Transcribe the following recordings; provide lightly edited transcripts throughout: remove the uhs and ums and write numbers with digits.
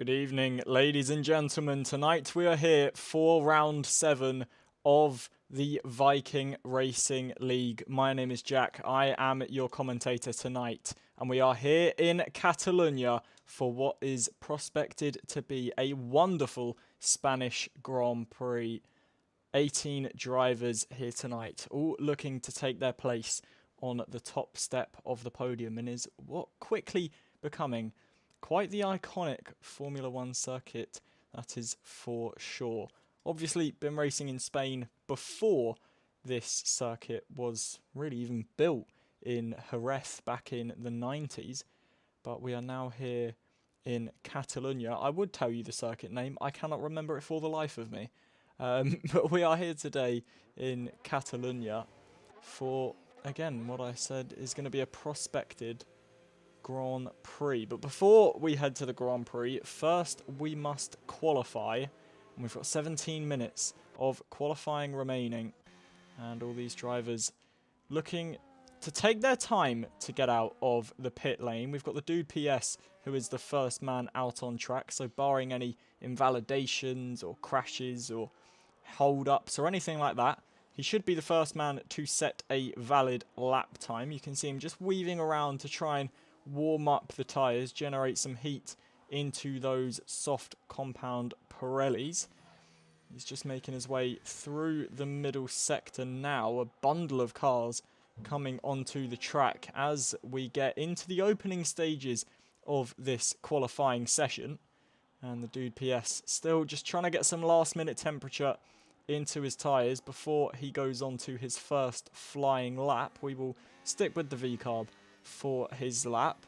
Good evening, ladies and gentlemen. Tonight we are here for round 7 of the Viking Racing League. My name is Jack. I am your commentator tonight, and we are here in Catalonia for what is prospected to be a wonderful Spanish Grand Prix. 18 drivers here tonight, all looking to take their place on the top step of the podium, and is what quickly becoming quite the iconic Formula One circuit, that is for sure. Obviously, been racing in Spain before this circuit was really even built in Jerez back in the 90s, but we are now here in Catalonia. I would tell you the circuit name, I cannot remember it for the life of me. But we are here today in Catalonia for, again, what I said is going to be a prospected Grand Prix. But before we head to the Grand Prix, first we must qualify. And we've got 17 minutes of qualifying remaining. And all these drivers looking to take their time to get out of the pit lane. We've got the dude PS, who is the first man out on track. So barring any invalidations or crashes or hold-ups or anything like that, he should be the first man to set a valid lap time. You can see him just weaving around to try and warm up the tyres, generate some heat into those soft compound Pirellis. He's just making his way through the middle sector now. A bundle of cars coming onto the track as we get into the opening stages of this qualifying session. And the dude PS still just trying to get some last minute temperature into his tyres before he goes on to his first flying lap. We will stick with the V-carb for his lap.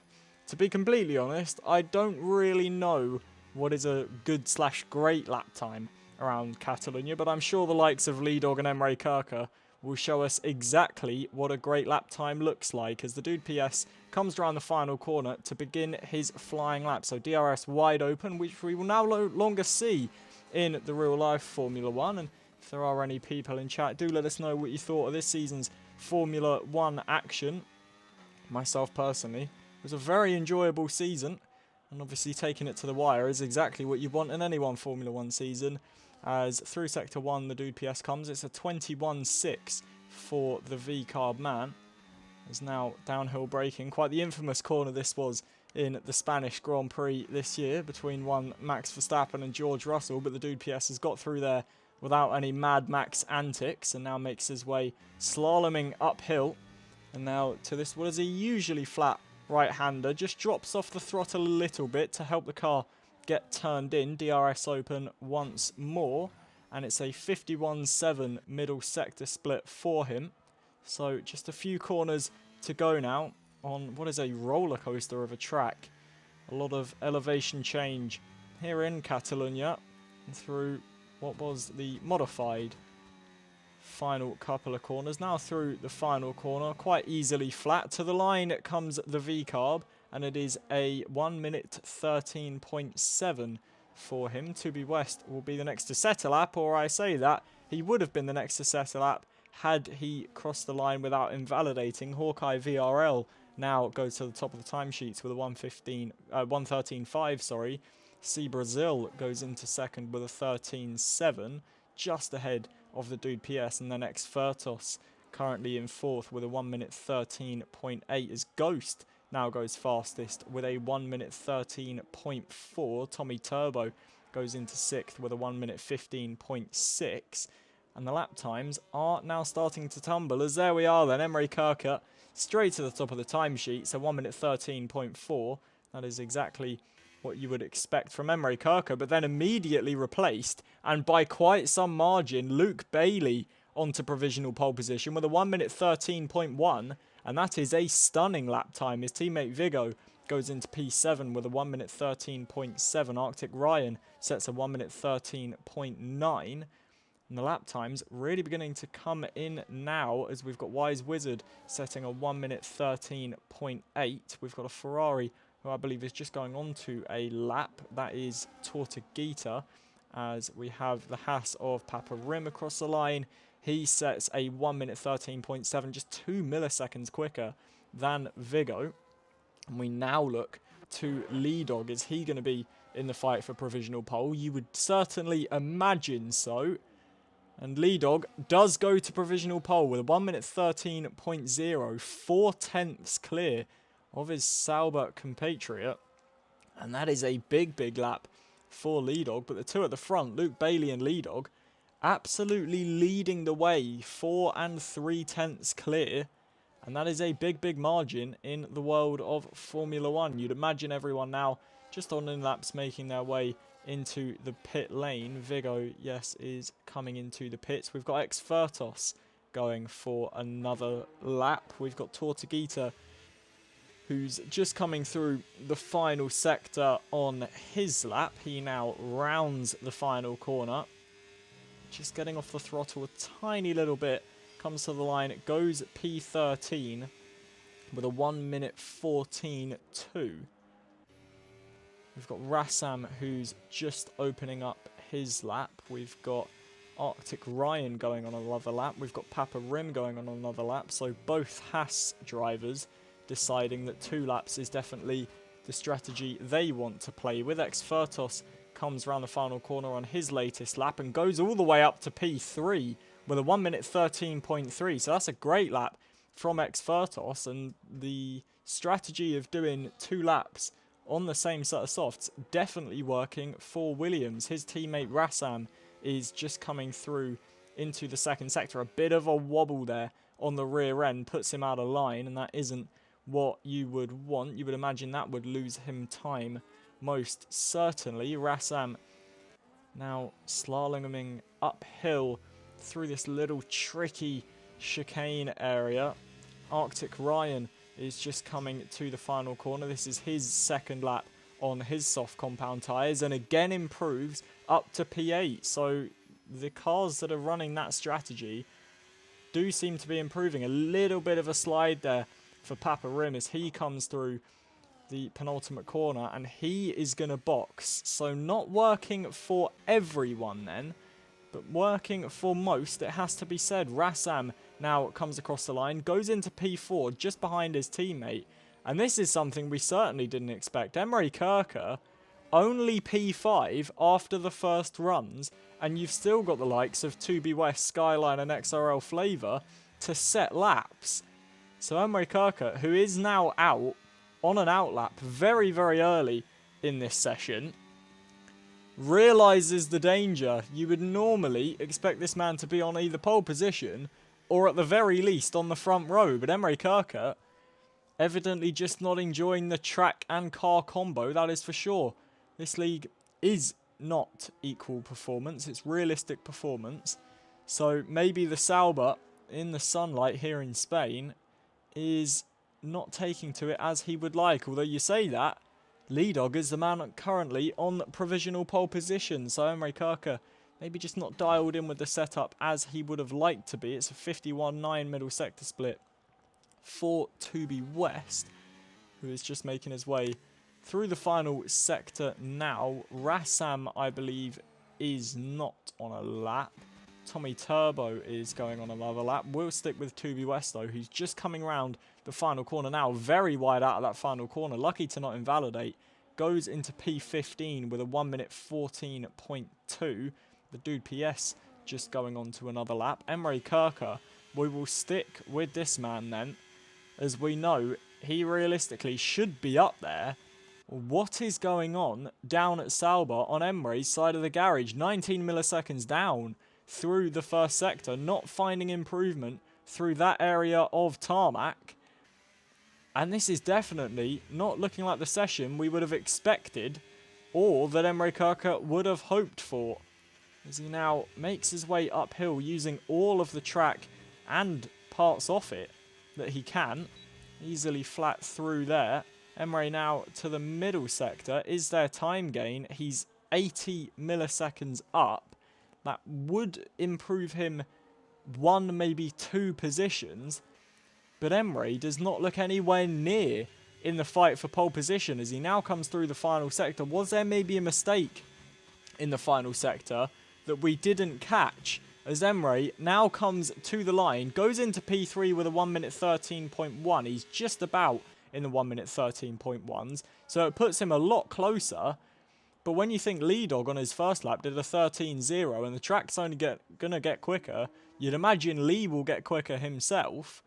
To be completely honest, I don't really know what is a good/great lap time around Catalonia, but I'm sure the likes of Lee Dog and Emre Kirker will show us exactly what a great lap time looks like as the dude PS comes around the final corner to begin his flying lap. So DRS wide open, which we will now no longer see in the real life Formula One. And if there are any people in chat, do let us know what you thought of this season's Formula One action. Myself personally, it was a very enjoyable season, and obviously taking it to the wire is exactly what you want in any one Formula One season. As through Sector 1 the dude PS comes, it's a 21.6 for the V-carb man. There's now downhill braking, quite the infamous corner this was in the Spanish Grand Prix this year between one Max Verstappen and George Russell, but the dude PS has got through there without any Mad Max antics and now makes his way slaloming uphill. And now to this, what is a usually flat right-hander, just drops off the throttle a little bit to help the car get turned in. DRS open once more, and it's a 51.7 middle sector split for him. So just a few corners to go now on what is a roller coaster of a track. A lot of elevation change here in Catalonia through what was the modified final couple of corners. Now through the final corner, quite easily flat. To the line comes the V-carb, and it is a 1 minute 13.7 for him. Toby West will be the next to set a lap, or I say that, he would have been the next to set a lap had he crossed the line without invalidating. Hawkeye VRL now goes to the top of the timesheets with a 113.5, sorry. C Brazil goes into second with a 13.7, just ahead of the dude PS, and then X Furtos currently in fourth with a 1 minute 13.8 as Ghost now goes fastest with a 1 minute 13.4. Tommy Turbo goes into sixth with a 1 minute 15.6, and the lap times are now starting to tumble as there we are then, Emre Kirker straight to the top of the timesheet, so 1 minute 13.4. That is exactly what you would expect from Emre Kirker, but then immediately replaced, and by quite some margin, Luke Bailey onto provisional pole position with a 1 minute 13.1, and that is a stunning lap time. His teammate Vigo goes into P7 with a 1 minute 13.7. Arctic Ryan sets a 1 minute 13.9. And the lap times really beginning to come in now as we've got Wise Wizard setting a 1 minute 13.8. We've got a Ferrari who I believe is just going on to a lap. That is Tortuguita, as we have the Haas of Papa Rim across the line. He sets a 1 minute 13.7, just 2 milliseconds quicker than Vigo. And we now look to Lee Dog. Is he going to be in the fight for provisional pole. You would certainly imagine so. And Lee Dog does go to provisional pole with a 1 minute 13.0, 4 tenths clear of his Sauber compatriot. And that is a big, big lap for Lee Dog. But the two at the front, Luke Bailey and Lee Dog, absolutely leading the way, 4 and 3 tenths clear. And that is a big, big margin in the world of Formula One. You'd imagine everyone now just on in laps making their way into the pit lane. Vigo, yes, is coming into the pits. We've got Ex-Fertos going for another lap. We've got Tortuguita, who's just coming through the final sector on his lap. He now rounds the final corner. Just getting off the throttle a tiny little bit. Comes to the line, it goes P13 with a 1 minute 14.2. We've got Rassam, who's just opening up his lap. We've got Arctic Ryan going on another lap. We've got Papa Rim going on another lap. So both Haas drivers deciding that 2 laps is definitely the strategy they want to play with. Ex-Fertos comes around the final corner on his latest lap and goes all the way up to P3 with a 1 minute 13.3. So that's a great lap from Ex-Fertos. And the strategy of doing 2 laps on the same set of softs definitely working for Williams. His teammate Rassam is just coming through into the second sector. A bit of a wobble there on the rear end puts him out of line, and that isn't what you would want. You would imagine that would lose him time most certainly. Rassam now slaloming uphill through this little tricky chicane area. Arctic Ryan is just coming to the final corner. This is his second lap on his soft compound tyres, and again improves up to P8. So the cars that are running that strategy do seem to be improving. A little bit of a slide there for Papa Rim as he comes through the penultimate corner, and he is going to box. So not working for everyone then, but working for most, it has to be said. Rassam now comes across the line, goes into P4 just behind his teammate. And this is something we certainly didn't expect. Emery Kirker only P5 after the first runs, and you've still got the likes of 2B West, Skyline and XRL Flavour to set laps. So Emery Kirker, who is now out on an outlap very, very early in this session, realises the danger. You would normally expect this man to be on either pole position or at the very least on the front row. But Emery Kirker evidently just not enjoying the track and car combo, that is for sure. This league is not equal performance, it's realistic performance. So maybe the Sauber in the sunlight here in Spain is not taking to it as he would like. Although you say that, Lee Dog is the man currently on provisional pole position. So Emery Kirker maybe just not dialed in with the setup as he would have liked to be. It's a 51-9 middle sector split for 2B West, who is just making his way through the final sector now. Rassam, I believe, is not on a lap. Tommy Turbo is going on another lap. We'll stick with 2B West, though, who's just coming around the final corner now. Very wide out of that final corner. Lucky to not invalidate. Goes into P15 with a 1 minute 14.2. The dude PS just going on to another lap. Emery Kirker, we will stick with this man then, as we know he realistically should be up there. What is going on down at Sauber on Emery's side of the garage? 19 milliseconds down through the first sector, not finding improvement through that area of tarmac. And this is definitely not looking like the session we would have expected or that Emery Kirker would have hoped for, as he now makes his way uphill using all of the track and parts off it that he can. Easily flat through there. Emery now to the middle sector. Is there time gain? He's 80 milliseconds up. That would improve him 1, maybe 2 positions. But Emery does not look anywhere near in the fight for pole position as he now comes through the final sector. Was there maybe a mistake in the final sector that we didn't catch? As Emery now comes to the line, goes into P3 with a 1 minute 13.1. He's just about in the 1 minute 13.1s. So it puts him a lot closer. But when you think Lee Dog on his first lap did a 13.0 and the track's only going to get quicker, you'd imagine Lee will get quicker himself.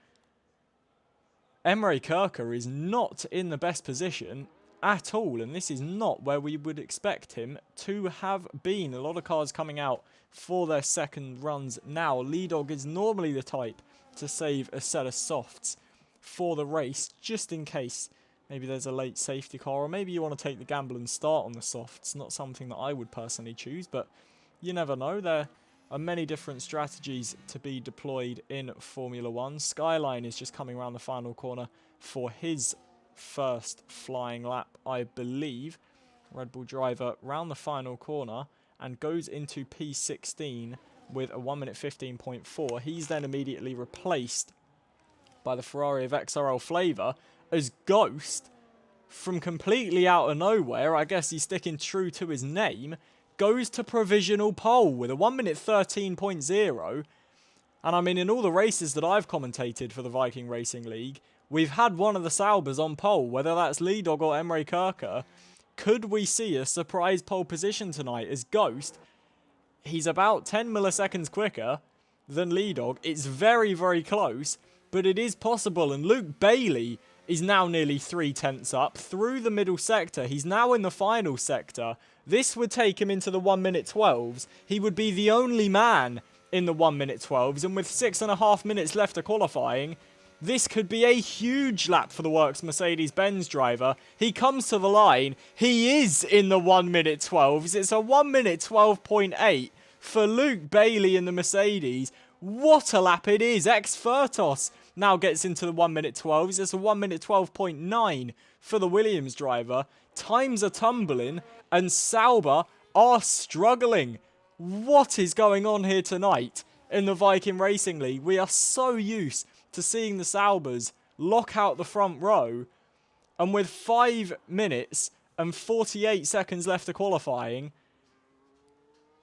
Emre Kirker is not in the best position at all, and this is not where we would expect him to have been. A lot of cars coming out for their second runs now. Lee Dog is normally the type to save a set of softs for the race, just in case maybe there's a late safety car, or maybe you want to take the gamble and start on the softs. Not something that I would personally choose, but you never know. There are many different strategies to be deployed in Formula 1. Skyline is just coming around the final corner for his first flying lap, I believe. Red Bull driver round the final corner and goes into P16 with a 1 minute 15.4. He's then immediately replaced by the Ferrari of XRL Flavour as Ghost, from completely out of nowhere, I guess he's sticking true to his name, goes to provisional pole with a 1 minute 13.0. And I mean, in all the races that I've commentated for the Viking Racing League, we've had one of the Saubers on pole, whether that's Lee Dog or Emre Kirker. Could we see a surprise pole position tonight as Ghost? He's about 10 milliseconds quicker than Lee Dog. It's very, very close, but it is possible. And Luke Bailey is now nearly 3/10 up through the middle sector. He's now in the final sector. This would take him into the 1 minute 12s. He would be the only man in the 1 minute 12s. And with 6.5 minutes left of qualifying, this could be a huge lap for the Works Mercedes-Benz driver. He comes to the line. He is in the 1 minute 12s. It's a 1 minute 12.8 for Luke Bailey in the Mercedes. What a lap it is. Ex-Furtos now gets into the 1 minute 12s. It's a 1 minute 12.9 for the Williams driver. Times are tumbling and Sauber are struggling. What is going on here tonight in the Viking Racing League? We are so used to seeing the Saubers lock out the front row, and with 5 minutes and 48 seconds left of qualifying,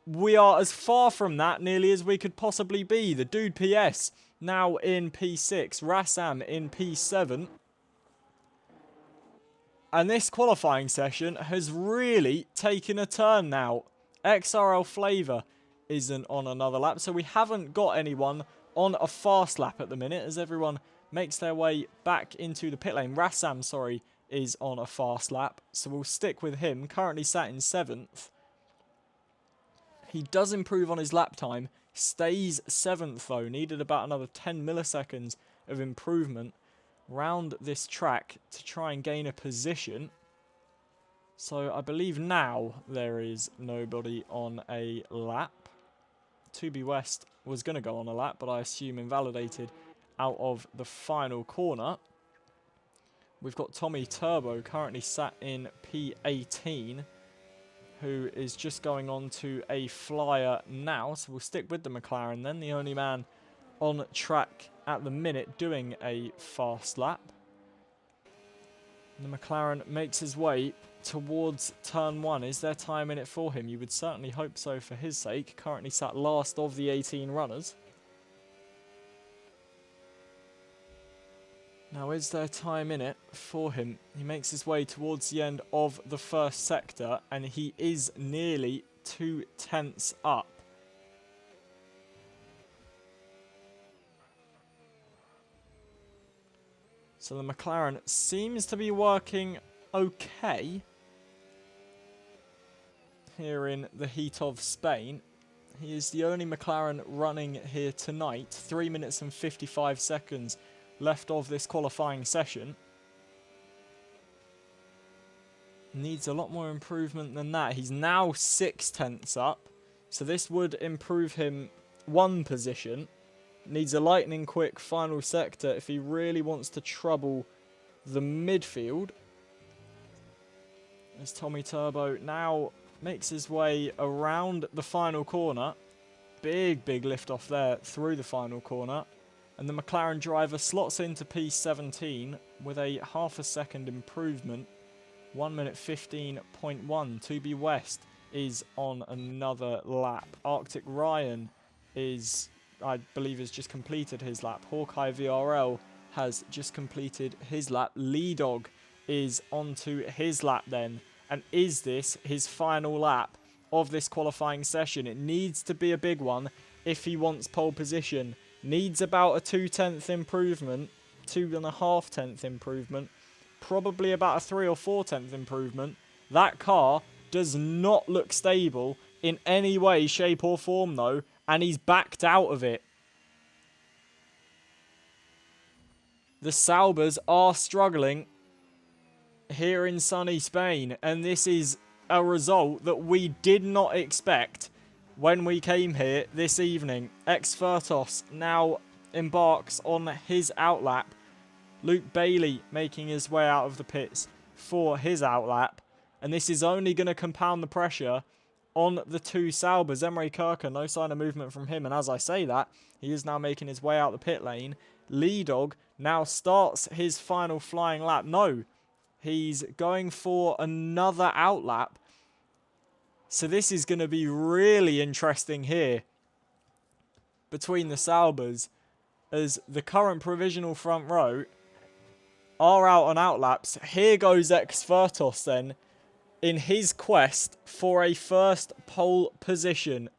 we are as far from that nearly as we could possibly be. The Dude PS now in P6, Rassam in P7. And this qualifying session has really taken a turn now. XRL Flavour isn't on another lap, so we haven't got anyone on a fast lap at the minute as everyone makes their way back into the pit lane. Rassam, sorry, is on a fast lap, so we'll stick with him. Currently sat in 7th. He does improve on his lap time, stays 7th though. Needed about another 10 milliseconds of improvement round this track to try and gain a position. So I believe now there is nobody on a lap. 2B West was going to go on a lap, but I assume invalidated out of the final corner. We've got Tommy Turbo currently sat in P18, who is just going on to a flyer now. So we'll stick with the McLaren then, the only man on track at the minute doing a fast lap. The McLaren makes his way towards turn 1. Is there time in it for him? You would certainly hope so for his sake. Currently sat last of the 18 runners. Now, is there time in it for him? He makes his way towards the end of the first sector, and he is nearly 2/10 up. So the McLaren seems to be working okay here in the heat of Spain. He is the only McLaren running here tonight. 3 minutes and 55 seconds left of this qualifying session. Needs a lot more improvement than that. He's now 6/10 up, so this would improve him 1 position. Needs a lightning quick final sector if he really wants to trouble the midfield. As Tommy Turbo now makes his way around the final corner. Big lift off there through the final corner. And the McLaren driver slots into P17 with a half a second improvement. 1 minute 15.1. 2B West is on another lap. Arctic Ryan is, I believe, has just completed his lap. Hawkeye VRL has just completed his lap. Lee Dog is onto his lap then And is this his final lap of this qualifying session? It needs to be a big one if he wants pole position. Needs about a 2/10 improvement, 2.5 improvement, probably about a 3 or 4 improvement. That car does not look stable in any way, shape or form though, and he's backed out of it. The Saubers are struggling here in sunny Spain, and this is a result that we did not expect when we came here this evening. Ex-Furtos now embarks on his outlap. Luke Bailey making his way out of the pits for his outlap, and this is only going to compound the pressure on the two Saubers. Emre Kirker, no sign of movement from him, and as I say that, he is now making his way out the pit lane. Lee Dog now starts his final flying lap. No, he's going for another outlap. So this is going to be really interesting here between the Saubers, as the current provisional front row are out on outlaps. Here goes Ex-Furtos then in his quest for a first pole position.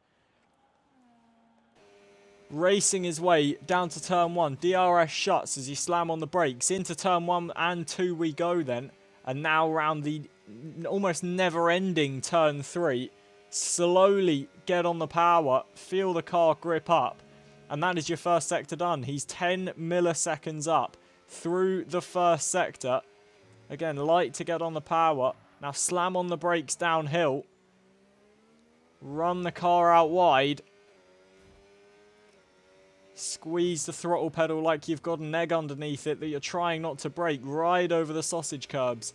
Racing his way down to turn 1. DRS shuts as he slam on the brakes. Into turn 1 and 2 we go then. And now round the almost never-ending turn 3. Slowly get on the power. Feel the car grip up. And that is your first sector done. He's 10 milliseconds up through the first sector. Again, light to get on the power. Now slam on the brakes downhill. Run the car out wide. Squeeze the throttle pedal like you've got an egg underneath it that you're trying not to break. Ride over the sausage curbs.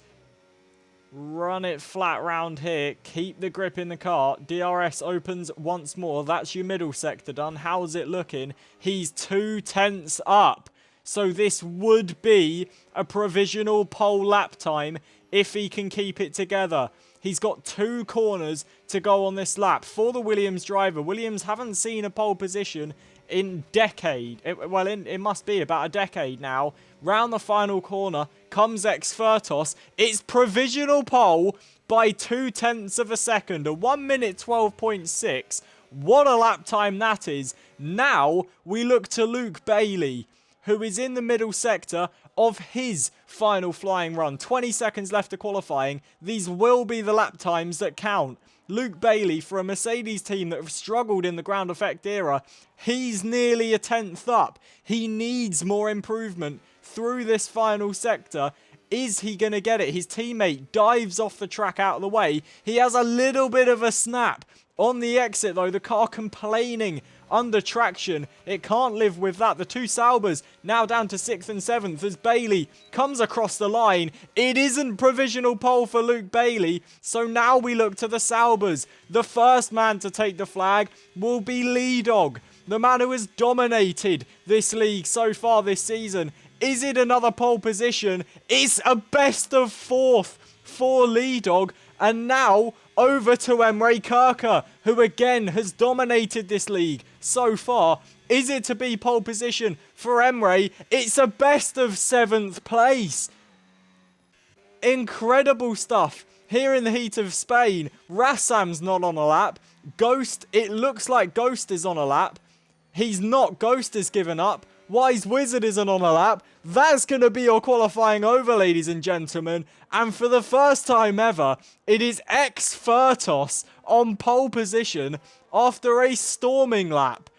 Run it flat round here. Keep the grip in the car. DRS opens once more. That's your middle sector done. How's it looking? He's 2/10 up. So this would be a provisional pole lap time if he can keep it together. He's got 2 corners to go on this lap. For the Williams driver, Williams haven't seen a pole position in decade. It must be about a decade now. Round the final corner comes Ex-Furtos. It's provisional pole by 0.2 of a second. A 1 minute 12.6. What a lap time that is. Now we look to Luke Bailey, who is in the middle sector of his final flying run. 20 seconds left of qualifying. These will be the lap times that count. Luke Bailey, for a Mercedes team that have struggled in the ground effect era, he's nearly a 10th up. He needs more improvement through this final sector. Is he going to get it? His teammate dives off the track out of the way. He has a little bit of a snap. On the exit, though, the car complaining under traction. It can't live with that. The two Saubers now down to 6th and 7th as Bailey comes across the line. It isn't provisional pole for Luke Bailey, so now we look to the Saubers. The first man to take the flag will be Lee Dog, the man who has dominated this league so far this season. Is it another pole position? It's a best of 4th for Lee Dog, and now over to Emre Kirker, who again has dominated this league so far. Is it to be pole position for Emre? It's a best of 7th place. Incredible stuff here in the heat of Spain. Rassam's not on a lap. Ghost, it looks like Ghost is on a lap. He's not. Ghost has given up. Wise Wizard isn't on a lap. That's going to be your qualifying over, ladies and gentlemen. And for the first time ever, it is Ex-Furtos on pole position after a storming lap.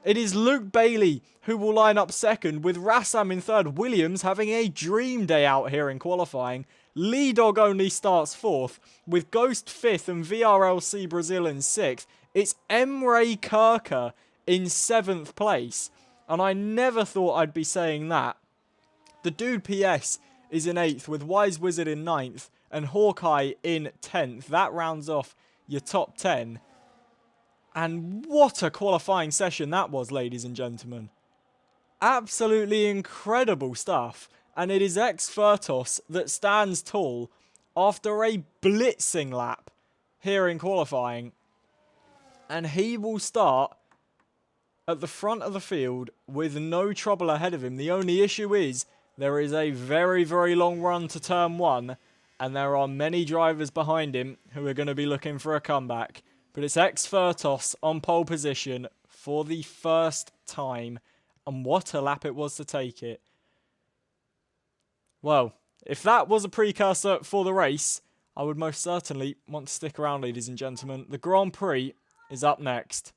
It is Luke Bailey who will line up second, with Rassam in third. Williams having a dream day out here in qualifying. Lee Dog only starts 4th, with Ghost 5th and VRL Brazil in 6th. It's Emre Kirker in 7th place. And I never thought I'd be saying that. The dude PS is in 8th, with Wise Wizard in 9th and Hawkeye in 10th. That rounds off your top 10. And what a qualifying session that was, ladies and gentlemen. Absolutely incredible stuff. And it is Ex-Furtos that stands tall after a blitzing lap here in qualifying. And he will start at the front of the field with no trouble ahead of him. The only issue is there is a very, very long run to turn 1, and there are many drivers behind him who are going to be looking for a comeback. But it's ex-Furtos on pole position for the first time, and what a lap it was to take it. Well, if that was a precursor for the race, I would most certainly want to stick around, ladies and gentlemen. The Grand Prix is up next.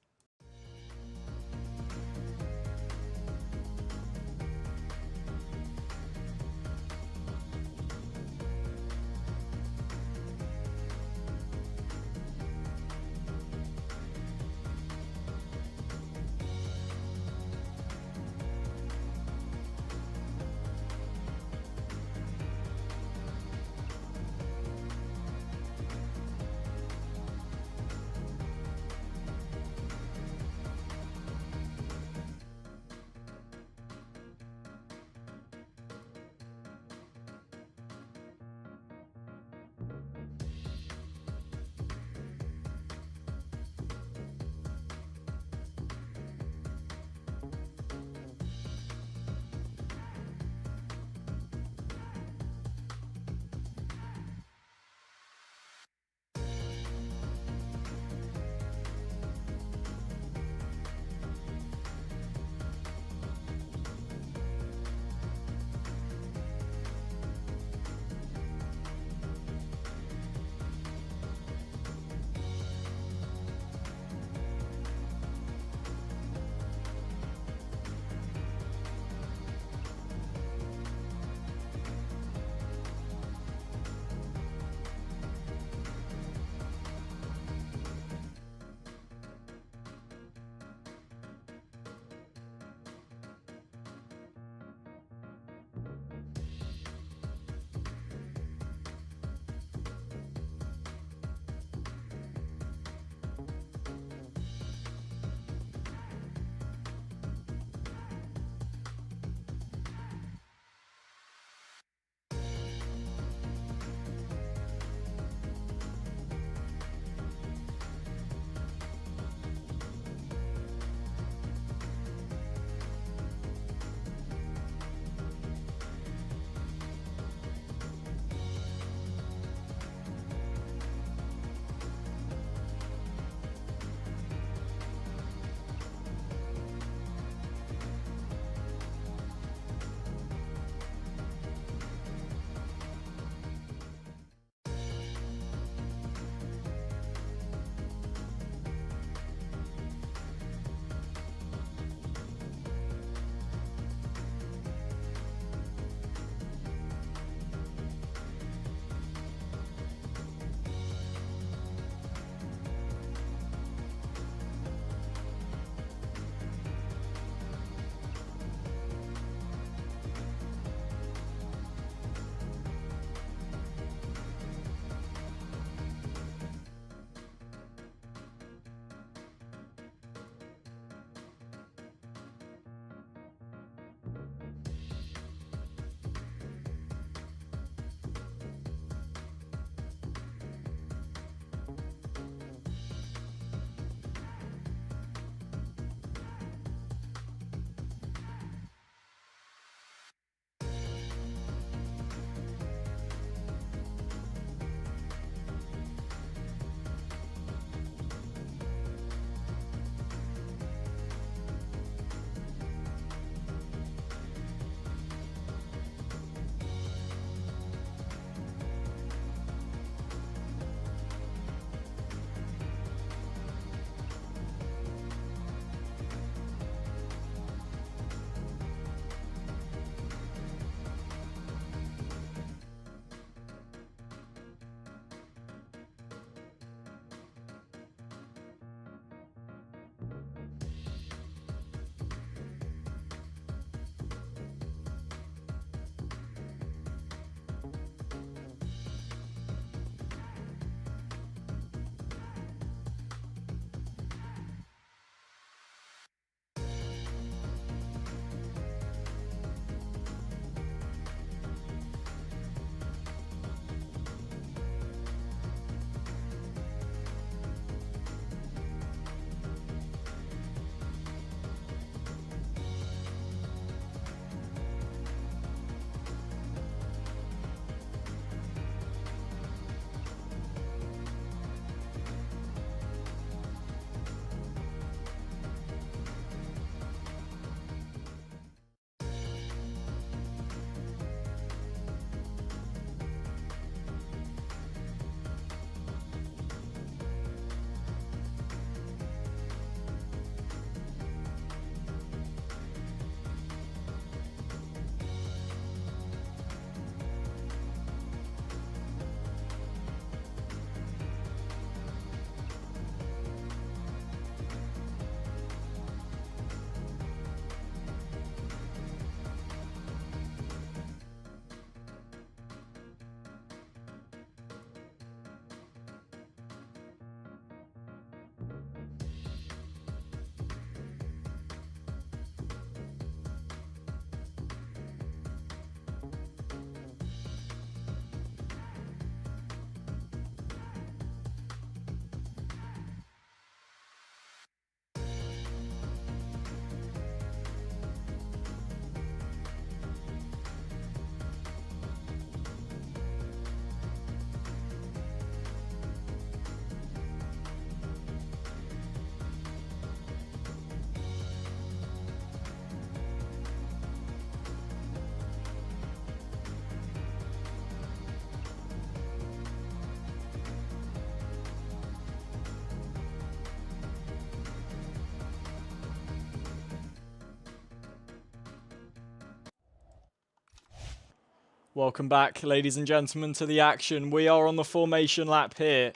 Welcome back, ladies and gentlemen, to the action. We are on the formation lap here.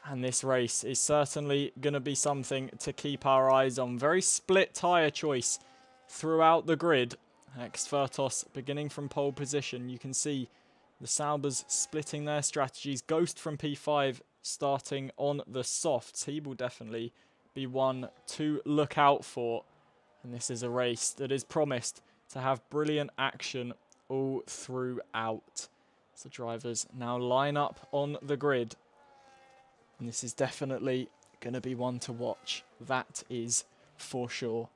And this race is certainly going to be something to keep our eyes on. Very split tyre choice throughout the grid. Ex-Virtus beginning from pole position. You can see the Saubers splitting their strategies. Ghost from P5 starting on the softs. He will definitely be one to look out for. And this is a race that is promised to have brilliant action all throughout. So drivers now line up on the grid. And this is definitely going to be one to watch. That is for sure.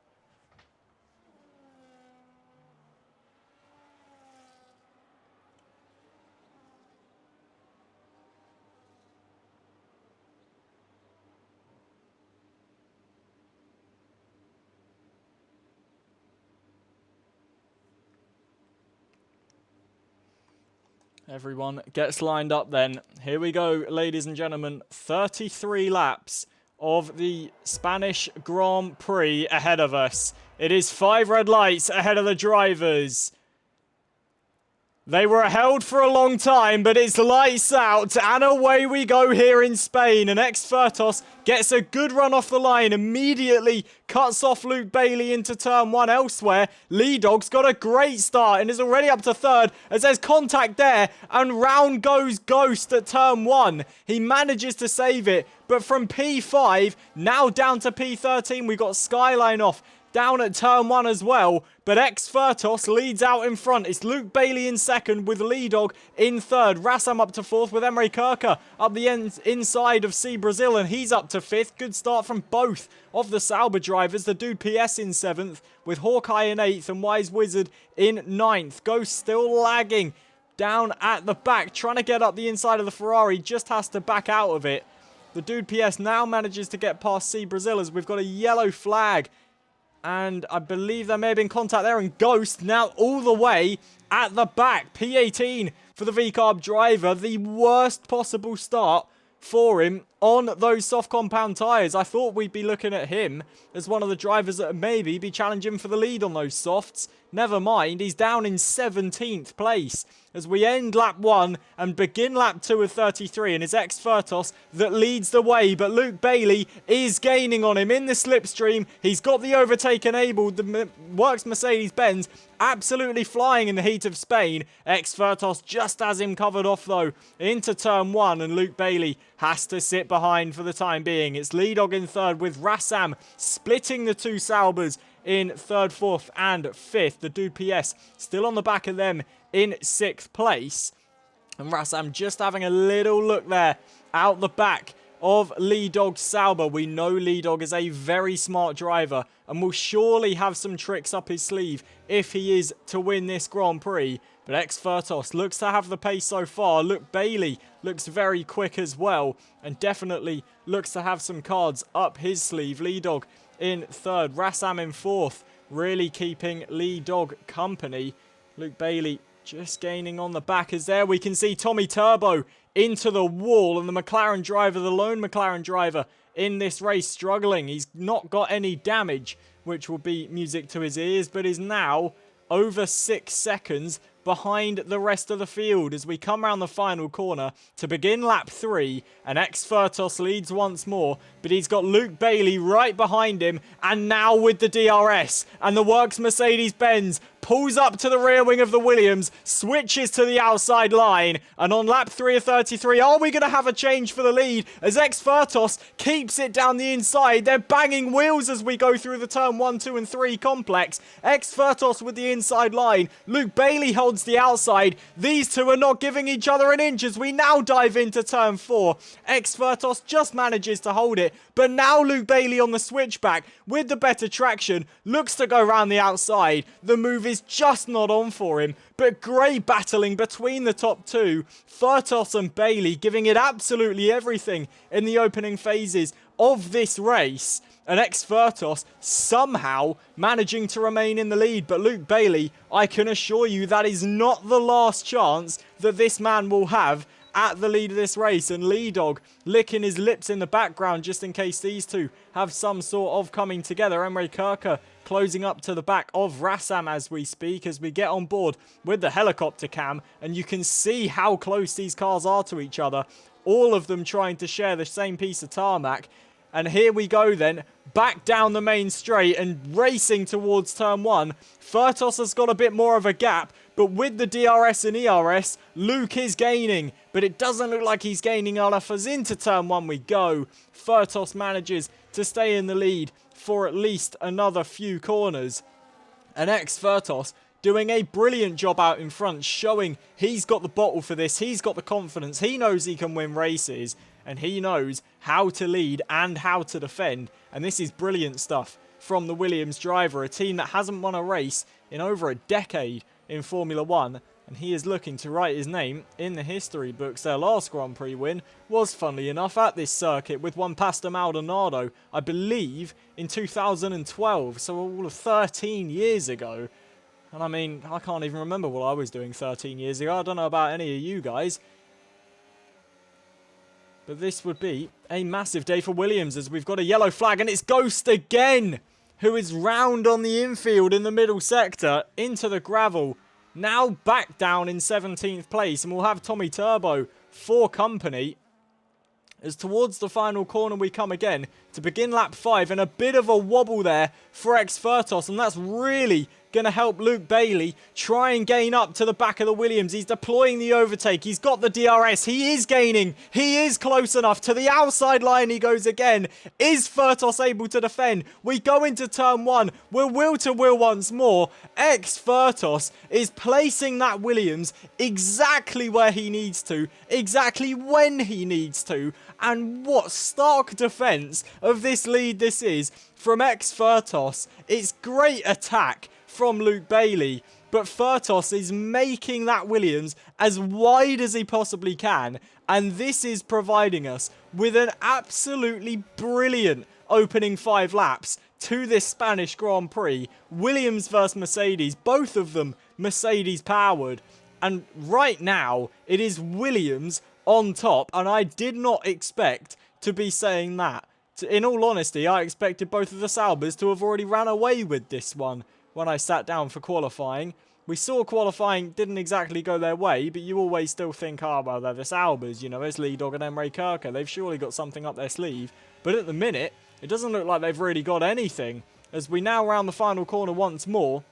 Everyone gets lined up then. Here we go, ladies and gentlemen. 33 laps of the Spanish Grand Prix ahead of us. It is 5 red lights ahead of the drivers. They were held for a long time, but it's lights out, and away we go here in Spain. And Ex-Virtus gets a good run off the line, immediately cuts off Luke Bailey into turn 1 elsewhere. Lee Dog's got a great start and is already up to 3rd as there's contact there, and round goes Ghost at turn 1. He manages to save it, but from P5, now down to P13, we got Skyline off. Down at turn 1 as well, but Ex-Virtus leads out in front. It's Luke Bailey in 2nd with Lee Dog in 3rd. Rassam up to 4th with Emery Kirker up the inside of C Brazil, and he's up to 5th. Good start from both of the Sauber drivers. The Dude PS in 7th with Hawkeye in 8th and Wise Wizard in 9th. Ghost still lagging down at the back, trying to get up the inside of the Ferrari, just has to back out of it. The Dude PS now manages to get past C Brazil as we've got a yellow flag. And I believe there may have been contact there, and Ghost now all the way at the back. P18 for the V-Carb driver. The worst possible start for him on those soft compound tyres. I thought we'd be looking at him as one of the drivers that maybe be challenging for the lead on those softs. Never mind, he's down in 17th place as we end lap 1 and begin lap 2 of 33, and it's Ex-Virtus that leads the way, but Luke Bailey is gaining on him in the slipstream. He's got the overtake enabled. The Works Mercedes-Benz absolutely flying in the heat of Spain. Ex-Virtus just has him covered off though into turn 1, and Luke Bailey has to sit behind for the time being. It's Lee Dog in 3rd with Rassam splitting the two Saubers in 3rd, 4th and 5th. The Dude PS still on the back of them in 6th place. And Rassam just having a little look there out the back of Lee Dog's Sauber. We know Lee Dog is a very smart driver and will surely have some tricks up his sleeve if he is to win this Grand Prix. But Ex-Virtus looks to have the pace so far. Luke Bailey looks very quick as well and definitely looks to have some cards up his sleeve. Lee Dog in 3rd, Rassam in 4th, really keeping Lee Dog company. Luke Bailey just gaining on the back as there we can see Tommy Turbo into the wall, and the McLaren driver, the lone McLaren driver in this race, struggling. He's not got any damage, which will be music to his ears, but is now over 6 seconds behind the rest of the field as we come around the final corner to begin lap 3, and Ex-Virtus leads once more, but he's got Luke Bailey right behind him, and now with the DRS, and the Works Mercedes-Benz pulls up to the rear wing of the Williams, switches to the outside line, and on lap 3 of 33, are we going to have a change for the lead as Ex-Virtus keeps it down the inside? They're banging wheels as we go through the turn 1, 2 and 3 complex. Ex-Virtus with the inside line, Luke Bailey holds the outside. These two are not giving each other an inch as we now dive into turn 4. Ex-Virtus just manages to hold it, but now Luke Bailey on the switchback with the better traction looks to go around the outside. The move is just not on for him, but great battling between the top two. Virtus and Bailey giving it absolutely everything in the opening phases of this race, and Ex-Virtus somehow managing to remain in the lead. But Luke Bailey, I can assure you that is not the last chance that this man will have at the lead of this race, and Lee Dog licking his lips in the background just in case these two have some sort of coming together. Emre Kirker closing up to the back of Rassam as we speak, as we get on board with the helicopter cam, and you can see how close these cars are to each other, all of them trying to share the same piece of tarmac. And here we go then, back down the main straight and racing towards turn 1. Furtos has got a bit more of a gap, but with the DRS and ERS, Luke is gaining. But it doesn't look like he's gaining enough as into turn 1 we go. Furtos manages to stay in the lead for at least another few corners. And Furtos doing a brilliant job out in front, showing he's got the bottle for this, he's got the confidence, he knows he can win races, and he knows how to lead and how to defend. And this is brilliant stuff from the Williams driver, a team that hasn't won a race in over a decade in Formula 1, and he is looking to write his name in the history books. Their last Grand Prix win was, funnily enough, at this circuit with Juan Pastor Maldonado, I believe, in 2012, so all of 13 years ago. And I mean, I can't even remember what I was doing 13 years ago. I don't know about any of you guys. But this would be a massive day for Williams, as we've got a yellow flag, and it's Ghost again, who is round on the infield in the middle sector into the gravel. Now back down in 17th place, and we'll have Tommy Turbo for company as towards the final corner we come again to begin lap 5, and a bit of a wobble there for Furtos, and that's really going to help Luke Bailey try and gain up to the back of the Williams. He's deploying the overtake. He's got the DRS. He is gaining. He is close enough. To the outside line he goes again. Is Furtos able to defend? We go into turn 1. We're wheel to wheel once more. Furtos is placing that Williams exactly where he needs to, exactly when he needs to. And what stark defense of this lead this is from Furtos. It's great attack from Luke Bailey, but Furtos is making that Williams as wide as he possibly can, and this is providing us with an absolutely brilliant opening 5 laps to this Spanish Grand Prix. Williams versus Mercedes, both of them Mercedes powered, and right now it is Williams on top, and I did not expect to be saying that. In all honesty, I expected both of the Saubers to have already ran away with this one when I sat down for qualifying. We saw qualifying didn't exactly go their way, but you always still think, oh, well, they're the Saubers, you know, it's Lee Dog and Emre Kirker. They've surely got something up their sleeve. But at the minute, it doesn't look like they've really got anything, as we now round the final corner once more.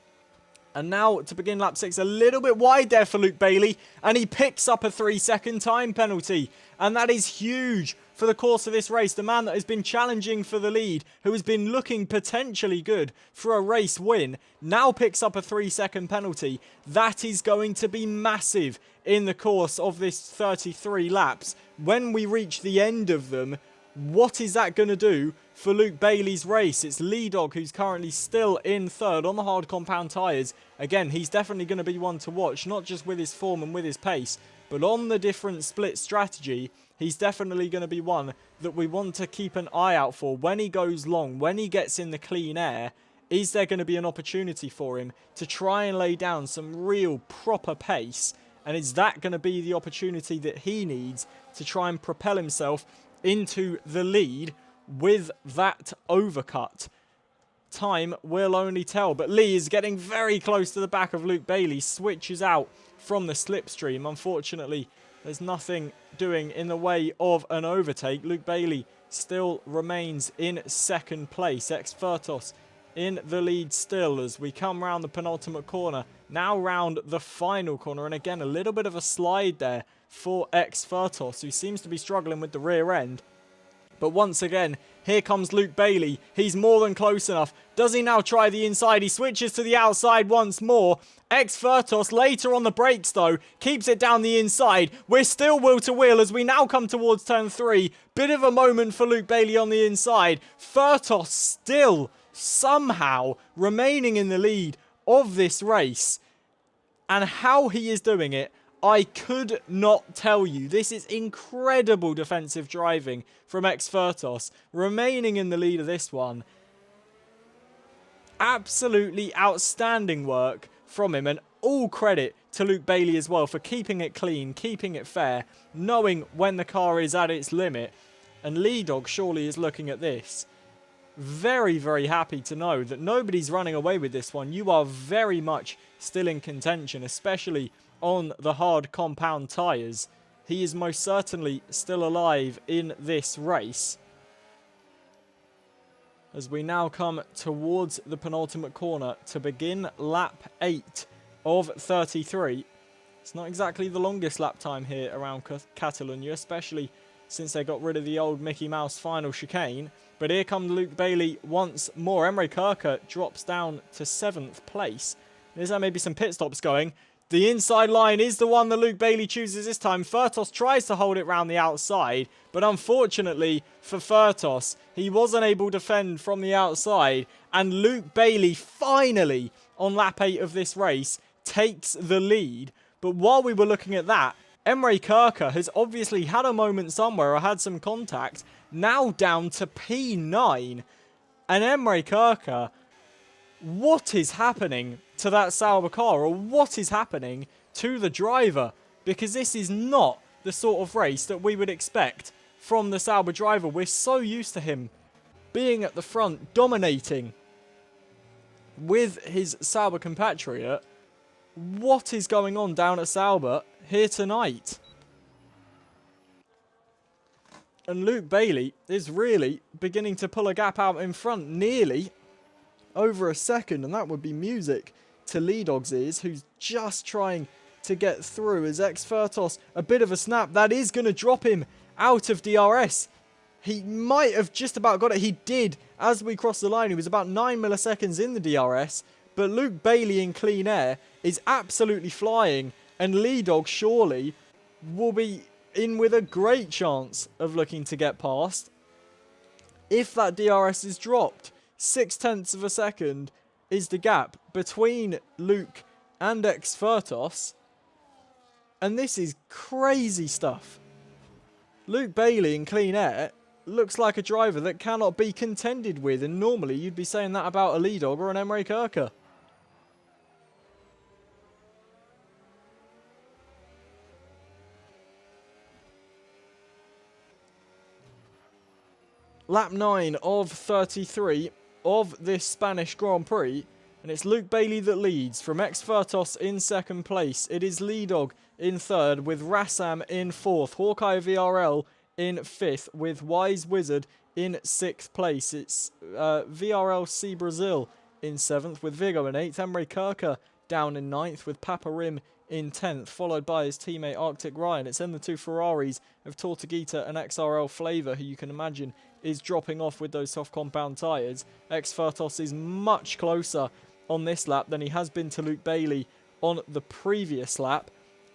And now to begin lap 6, a little bit wide there for Luke Bailey, and he picks up a 3-second time penalty. And that is huge for the course of this race. The man that has been challenging for the lead, who has been looking potentially good for a race win, now picks up a 3-second penalty. That is going to be massive in the course of this 33 laps. When we reach the end of them, what is that going to do for Luke Bailey's race? It's Lee Dog who's currently still in third on the hard compound tyres. Again, he's definitely going to be one to watch, not just with his form and with his pace, but on the different split strategy. He's definitely going to be one that we want to keep an eye out for when he goes long, when he gets in the clean air. Is there going to be an opportunity for him to try and lay down some real proper pace? And is that going to be the opportunity that he needs to try and propel himself into the lead with that overcut? Time will only tell, but Lee is getting very close to the back of Luke Bailey, switches out from the slipstream. Unfortunately, there's nothing doing in the way of an overtake. Luke Bailey still remains in second place. Furtos in the lead still as we come round the penultimate corner. Now round the final corner, and again a little bit of a slide there for Furtos, who seems to be struggling with the rear end. But once again, here comes Luke Bailey. He's more than close enough. Does he now try the inside? He switches to the outside once more. Furtos later on the brakes though, keeps it down the inside. We're still wheel to wheel as we now come towards turn 3. Bit of a moment for Luke Bailey on the inside. Furtos still somehow remaining in the lead of this race. And how he is doing it, I could not tell you. This is incredible defensive driving from Furtos, remaining in the lead of this one. Absolutely outstanding work from him, and all credit to Luke Bailey as well for keeping it clean, keeping it fair, knowing when the car is at its limit. And Lee Dog surely is looking at this. Very, very happy to know that nobody's running away with this one. You are very much still in contention, especially on the hard compound tyres. He is most certainly still alive in this race. As we now come towards the penultimate corner to begin lap 8 of 33. It's not exactly the longest lap time here around Catalonia, especially since they got rid of the old Mickey Mouse final chicane. But here comes Luke Bailey once more. Emre Kirker drops down to 7th place. There's maybe some pit stops going. The inside line is the one that Luke Bailey chooses this time. Furtos tries to hold it round the outside, but unfortunately for Furtos, he wasn't able to fend from the outside, and Luke Bailey finally, on lap 8 of this race, takes the lead. But while we were looking at that, Emre Kirker has obviously had a moment somewhere or had some contact, now down to P9. And Emre Kirker, what is happening to that Sauber car, or what is happening to the driver? Because this is not the sort of race that we would expect from the Sauber driver. We're so used to him being at the front, dominating with his Sauber compatriot. What is going on down at Sauber here tonight? And Luke Bailey is really beginning to pull a gap out in front, nearly over a second, and that would be music to Lee Dog's ears, who's just trying to get through. As Furtos, a bit of a snap, that is going to drop him out of DRS. He might have just about got it. He did as we crossed the line. He was about 9 milliseconds in the DRS, but Luke Bailey in clean air is absolutely flying, and Lee Dog surely will be in with a great chance of looking to get past if that DRS is dropped. 0.6 of a second is the gap between Luke and Furtos, and this is crazy stuff. Luke Bailey in clean air looks like a driver that cannot be contended with, and normally you'd be saying that about a Lee Dog or an Emre Kirker. Lap 9 of 33 of this Spanish Grand Prix, and it's Luke Bailey that leads from Furtos in 2nd place. It is Lee Dog in 3rd with Rassam in 4th, Hawkeye VRL in 5th with Wise Wizard in 6th place. It's VRL C Brazil in 7th with Vigo in 8th, Emre Kirker down in 9th with Papa Rim in 10th, followed by his teammate Arctic Ryan. It's then the two Ferraris of Tortuguita and XRL Flavor, who you can imagine is dropping off with those soft compound tyres. Furtos is much closer on this lap than he has been to Luke Bailey on the previous lap.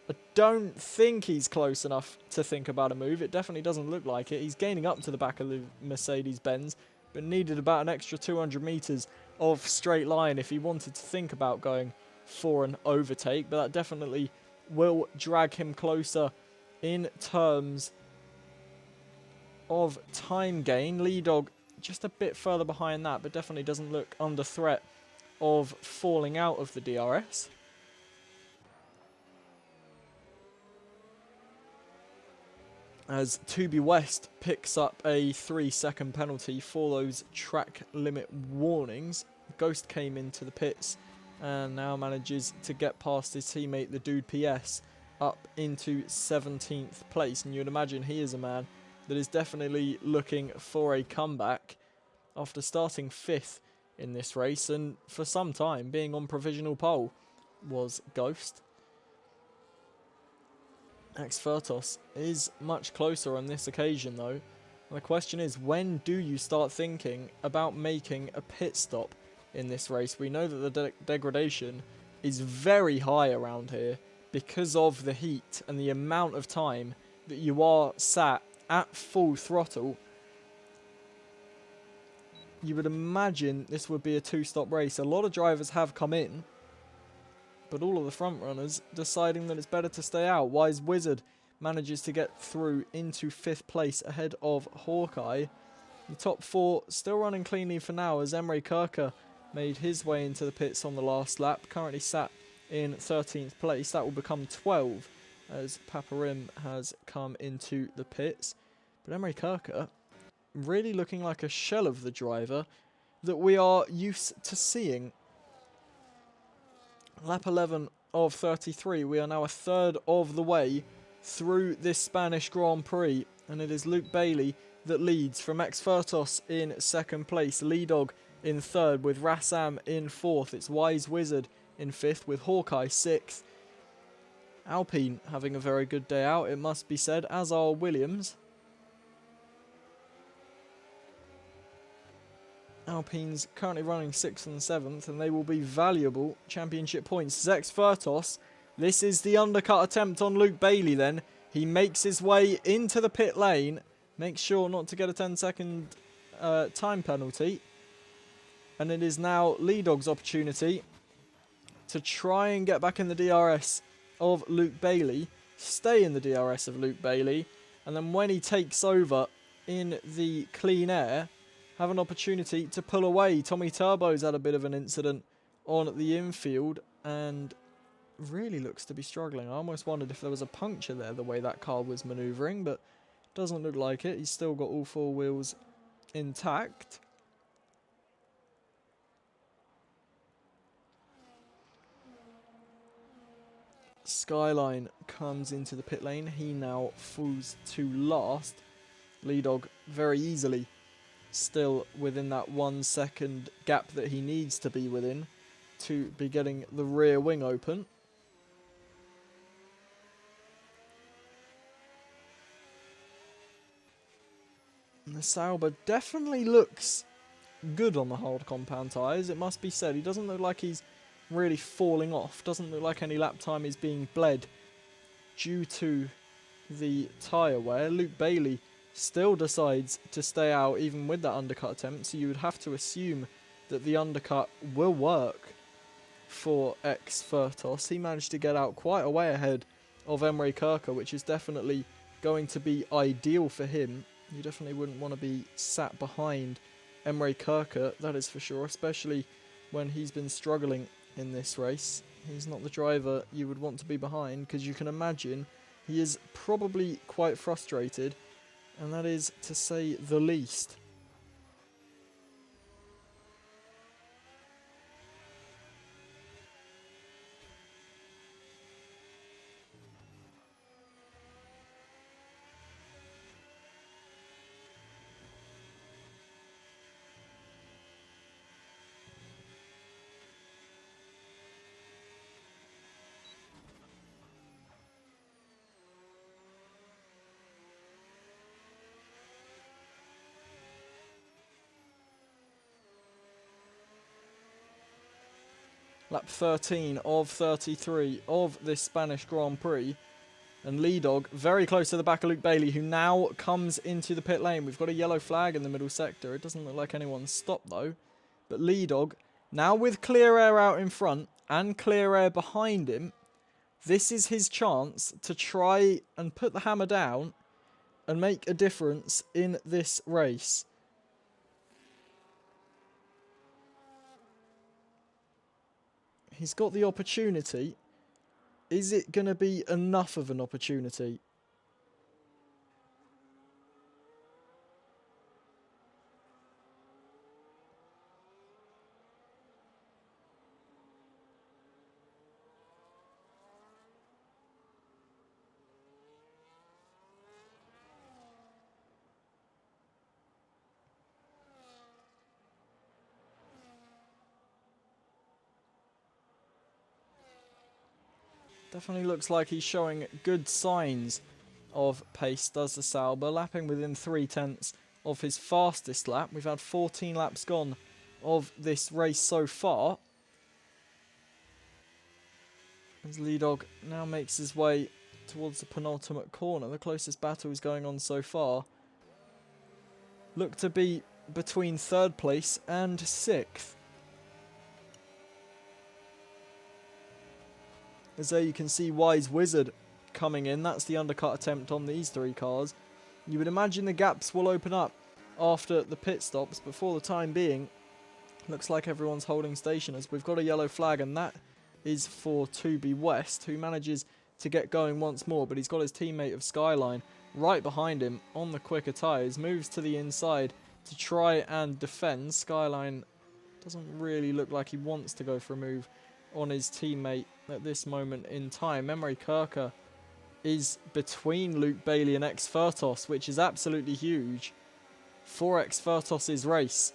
I don't think he's close enough to think about a move. It definitely doesn't look like it. He's gaining up to the back of the Mercedes-Benz, but needed about an extra 200 metres of straight line if he wanted to think about going for an overtake. But that definitely will drag him closer in terms of time gain. Lee Dog just a bit further behind that, but definitely doesn't look under threat of falling out of the DRS. As Tubi West picks up a 3-second penalty for those track limit warnings. Ghost came into the pits and now manages to get past his teammate, the Dude PS, up into 17th place. And you'd imagine he is a man that is definitely looking for a comeback after starting 5th in this race, and for some time being on provisional pole was Ghost. Furtos is much closer on this occasion though. And the question is, when do you start thinking about making a pit stop in this race? We know that the degradation is very high around here because of the heat and the amount of time that you are sat at full throttle. You would imagine this would be a 2-stop race. A lot of drivers have come in, but all of the front runners deciding that it's better to stay out. Wise Wizard manages to get through into 5th place ahead of Hawkeye. The top 4 still running cleanly for now, as Emre Kirker made his way into the pits on the last lap. Currently sat in 13th place. That will become 12 as Paparim has come into the pits. But Emre Kirker really looking like a shell of the driver that we are used to seeing. Lap 11 of 33. We are now a third of the way through this Spanish Grand Prix, and it is Luke Bailey that leads from Exfertos in second place, Lee Dog in third with Rassam in fourth. It's Wise Wizard in fifth with Hawkeye sixth. Alpine having a very good day out, it must be said, as are Williams. Alpine's currently running 6th and 7th, and they will be valuable championship points. Zex Furtos, this is the undercut attempt on Luke Bailey then. He makes his way into the pit lane, makes sure not to get a 10-second time penalty. And it is now Lee Dog's opportunity to try and get back in the DRS of Luke Bailey, stay in the DRS of Luke Bailey, and then when he takes over in the clean air, have an opportunity to pull away. Tommy Turbo's had a bit of an incident on the infield and really looks to be struggling. I almost wondered if there was a puncture there the way that car was manoeuvring, but doesn't look like it. He's still got all four wheels intact. Skyline comes into the pit lane. He now falls to last. Lee Dog very easily still within that 1 second gap that he needs to be within to be getting the rear wing open. And the Sauber definitely looks good on the hard compound tyres, it must be said. He doesn't look like he's really falling off. Doesn't look like any lap time is being bled due to the tyre wear. Luke Bailey still decides to stay out even with that undercut attempt, so you would have to assume that the undercut will work for Exfertos. He managed to get out quite a way ahead of Emre Kirker, which is definitely going to be ideal for him. You definitely wouldn't want to be sat behind Emre Kirker, that is for sure, especially when he's been struggling in this race. He's not the driver you would want to be behind, because you can imagine he is probably quite frustrated, and that is to say the least. Lap 13 of 33 of this Spanish Grand Prix. And Lee Dog very close to the back of Luke Bailey, who now comes into the pit lane. We've got a yellow flag in the middle sector. It doesn't look like anyone's stopped though. But Lee Dog, now with clear air out in front and clear air behind him, this is his chance to try and put the hammer down and make a difference in this race. He's got the opportunity. Is it going to be enough of an opportunity? Definitely looks like he's showing good signs of pace, does the Sauber, lapping within 3/10 of his fastest lap. We've had 14 laps gone of this race so far. As Lee Dog now makes his way towards the penultimate corner. The closest battle is going on so far. Look to be between 3rd place and 6th. As there you can see Wise Wizard coming in. That's the undercut attempt on these 3 cars. You would imagine the gaps will open up after the pit stops, but for the time being, looks like everyone's holding station as we've got a yellow flag, and that is for 2B West, who manages to get going once more, but he's got his teammate of Skyline right behind him on the quicker tyres, moves to the inside to try and defend. Skyline doesn't really look like he wants to go for a move on his teammate at this moment in time. Emre Kirker is between Luke Bailey and X-Fertos, which is absolutely huge for X-Fertos' race.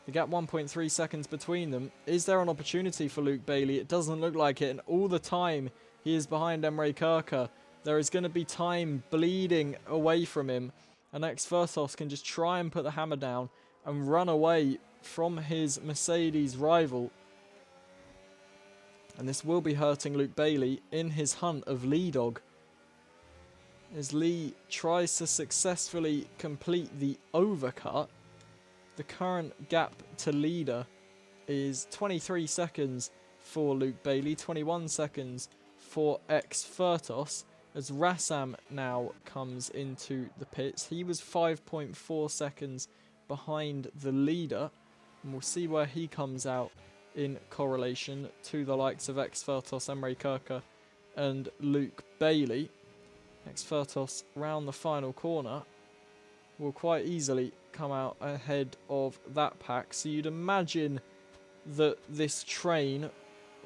The gap 1.3 seconds between them. Is there an opportunity for Luke Bailey? It doesn't look like it, and all the time he is behind Emre Kirker. There is going to be time bleeding away from him, and X-Fertos can just try and put the hammer down and run away from his Mercedes rival. And this will be hurting Luke Bailey in his hunt of Lee Dog, as Lee tries to successfully complete the overcut. The current gap to leader is 23 seconds for Luke Bailey, 21 seconds for X-Fertos, as Rassam now comes into the pits. He was 5.4 seconds behind the leader, and we'll see where he comes out in correlation to the likes of X-Fertos, Emre Kirker and Luke Bailey. X-Fertos round the final corner will quite easily come out ahead of that pack. So you'd imagine that this train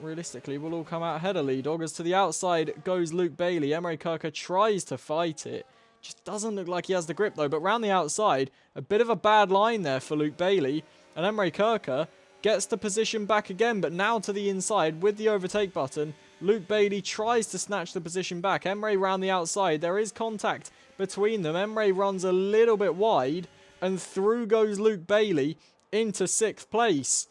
realistically will all come out ahead of Lee Dog. As to the outside goes Luke Bailey. Emre Kirker tries to fight it. Just doesn't look like he has the grip though. But round the outside, a bit of a bad line there for Luke Bailey. And Emre Kirker gets the position back again, but now to the inside with the overtake button. Luke Bailey tries to snatch the position back. Emre round the outside. There is contact between them. Emre runs a little bit wide, and through goes Luke Bailey into 6th place.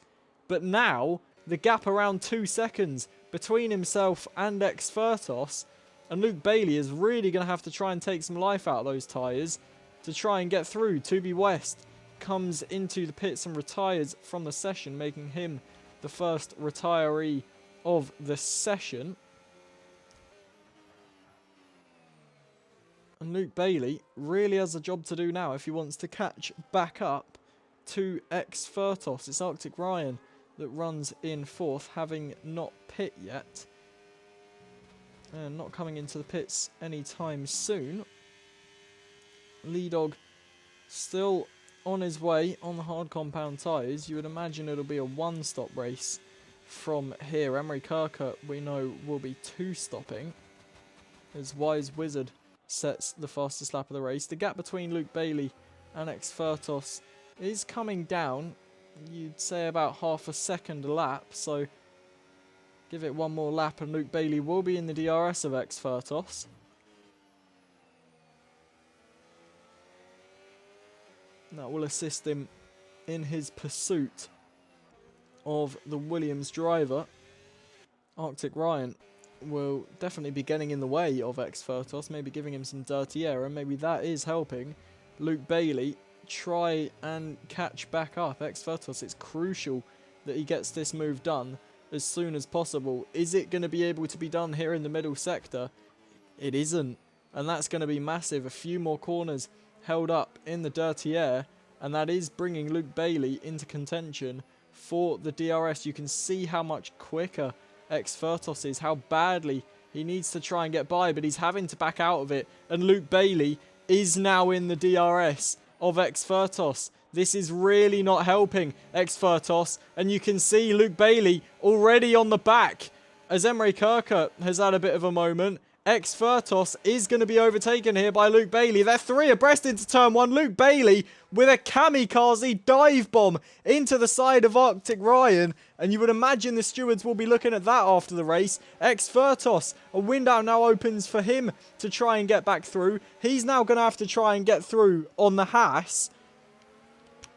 But now the gap around 2 seconds between himself and X-Fertos, and Luke Bailey is really going to have to try and take some life out of those tyres to try and get through. 2B West comes into the pits and retires from the session, making him the first retiree of the session. And Luke Bailey really has a job to do now if he wants to catch back up to X-Fertos. It's Arctic Ryan that runs in 4th, having not pit yet, and not coming into the pits anytime soon. Lee Dog still on his way on the hard compound tyres. You would imagine it'll be a 1-stop race from here. Emre Kirker, we know, will be 2-stopping as Wise Wizard sets the fastest lap of the race. The gap between Luke Bailey and X-Fertos is coming down. You'd say about half a second a lap, so give it one more lap and Luke Bailey will be in the DRS of X-Fertos. That will assist him in his pursuit of the Williams driver. Arctic Ryan will definitely be getting in the way of X-Fertos, maybe giving him some dirty air, and maybe that is helping Luke Bailey try and catch back up. X-Fertos, it's crucial that he gets this move done as soon as possible. Is it going to be able to be done here in the middle sector? It isn't, and that's going to be massive. A few more corners held up in the dirty air, and that is bringing Luke Bailey into contention for the DRS. You can see how much quicker X-Fertos is, how badly he needs to try and get by, but he's having to back out of it, and Luke Bailey is now in the DRS of X-Fertos. This is really not helping X-Fertos, and you can see Luke Bailey already on the back as Emre Kirker has had a bit of a moment. X-Fertos is going to be overtaken here by Luke Bailey. They're 3 abreast into turn 1. Luke Bailey with a kamikaze dive bomb into the side of Arctic Ryan. And you would imagine the stewards will be looking at that after the race. X-Fertos, a window now opens for him to try and get back through. He's now going to have to try and get through on the Haas.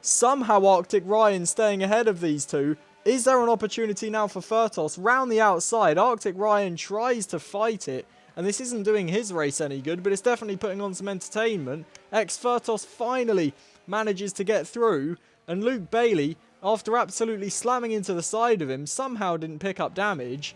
Somehow Arctic Ryan staying ahead of these two. Is there an opportunity now for Fertos? Round the outside, Arctic Ryan tries to fight it. And this isn't doing his race any good, but it's definitely putting on some entertainment. X-Fertos finally manages to get through, and Luke Bailey, after absolutely slamming into the side of him, somehow didn't pick up damage.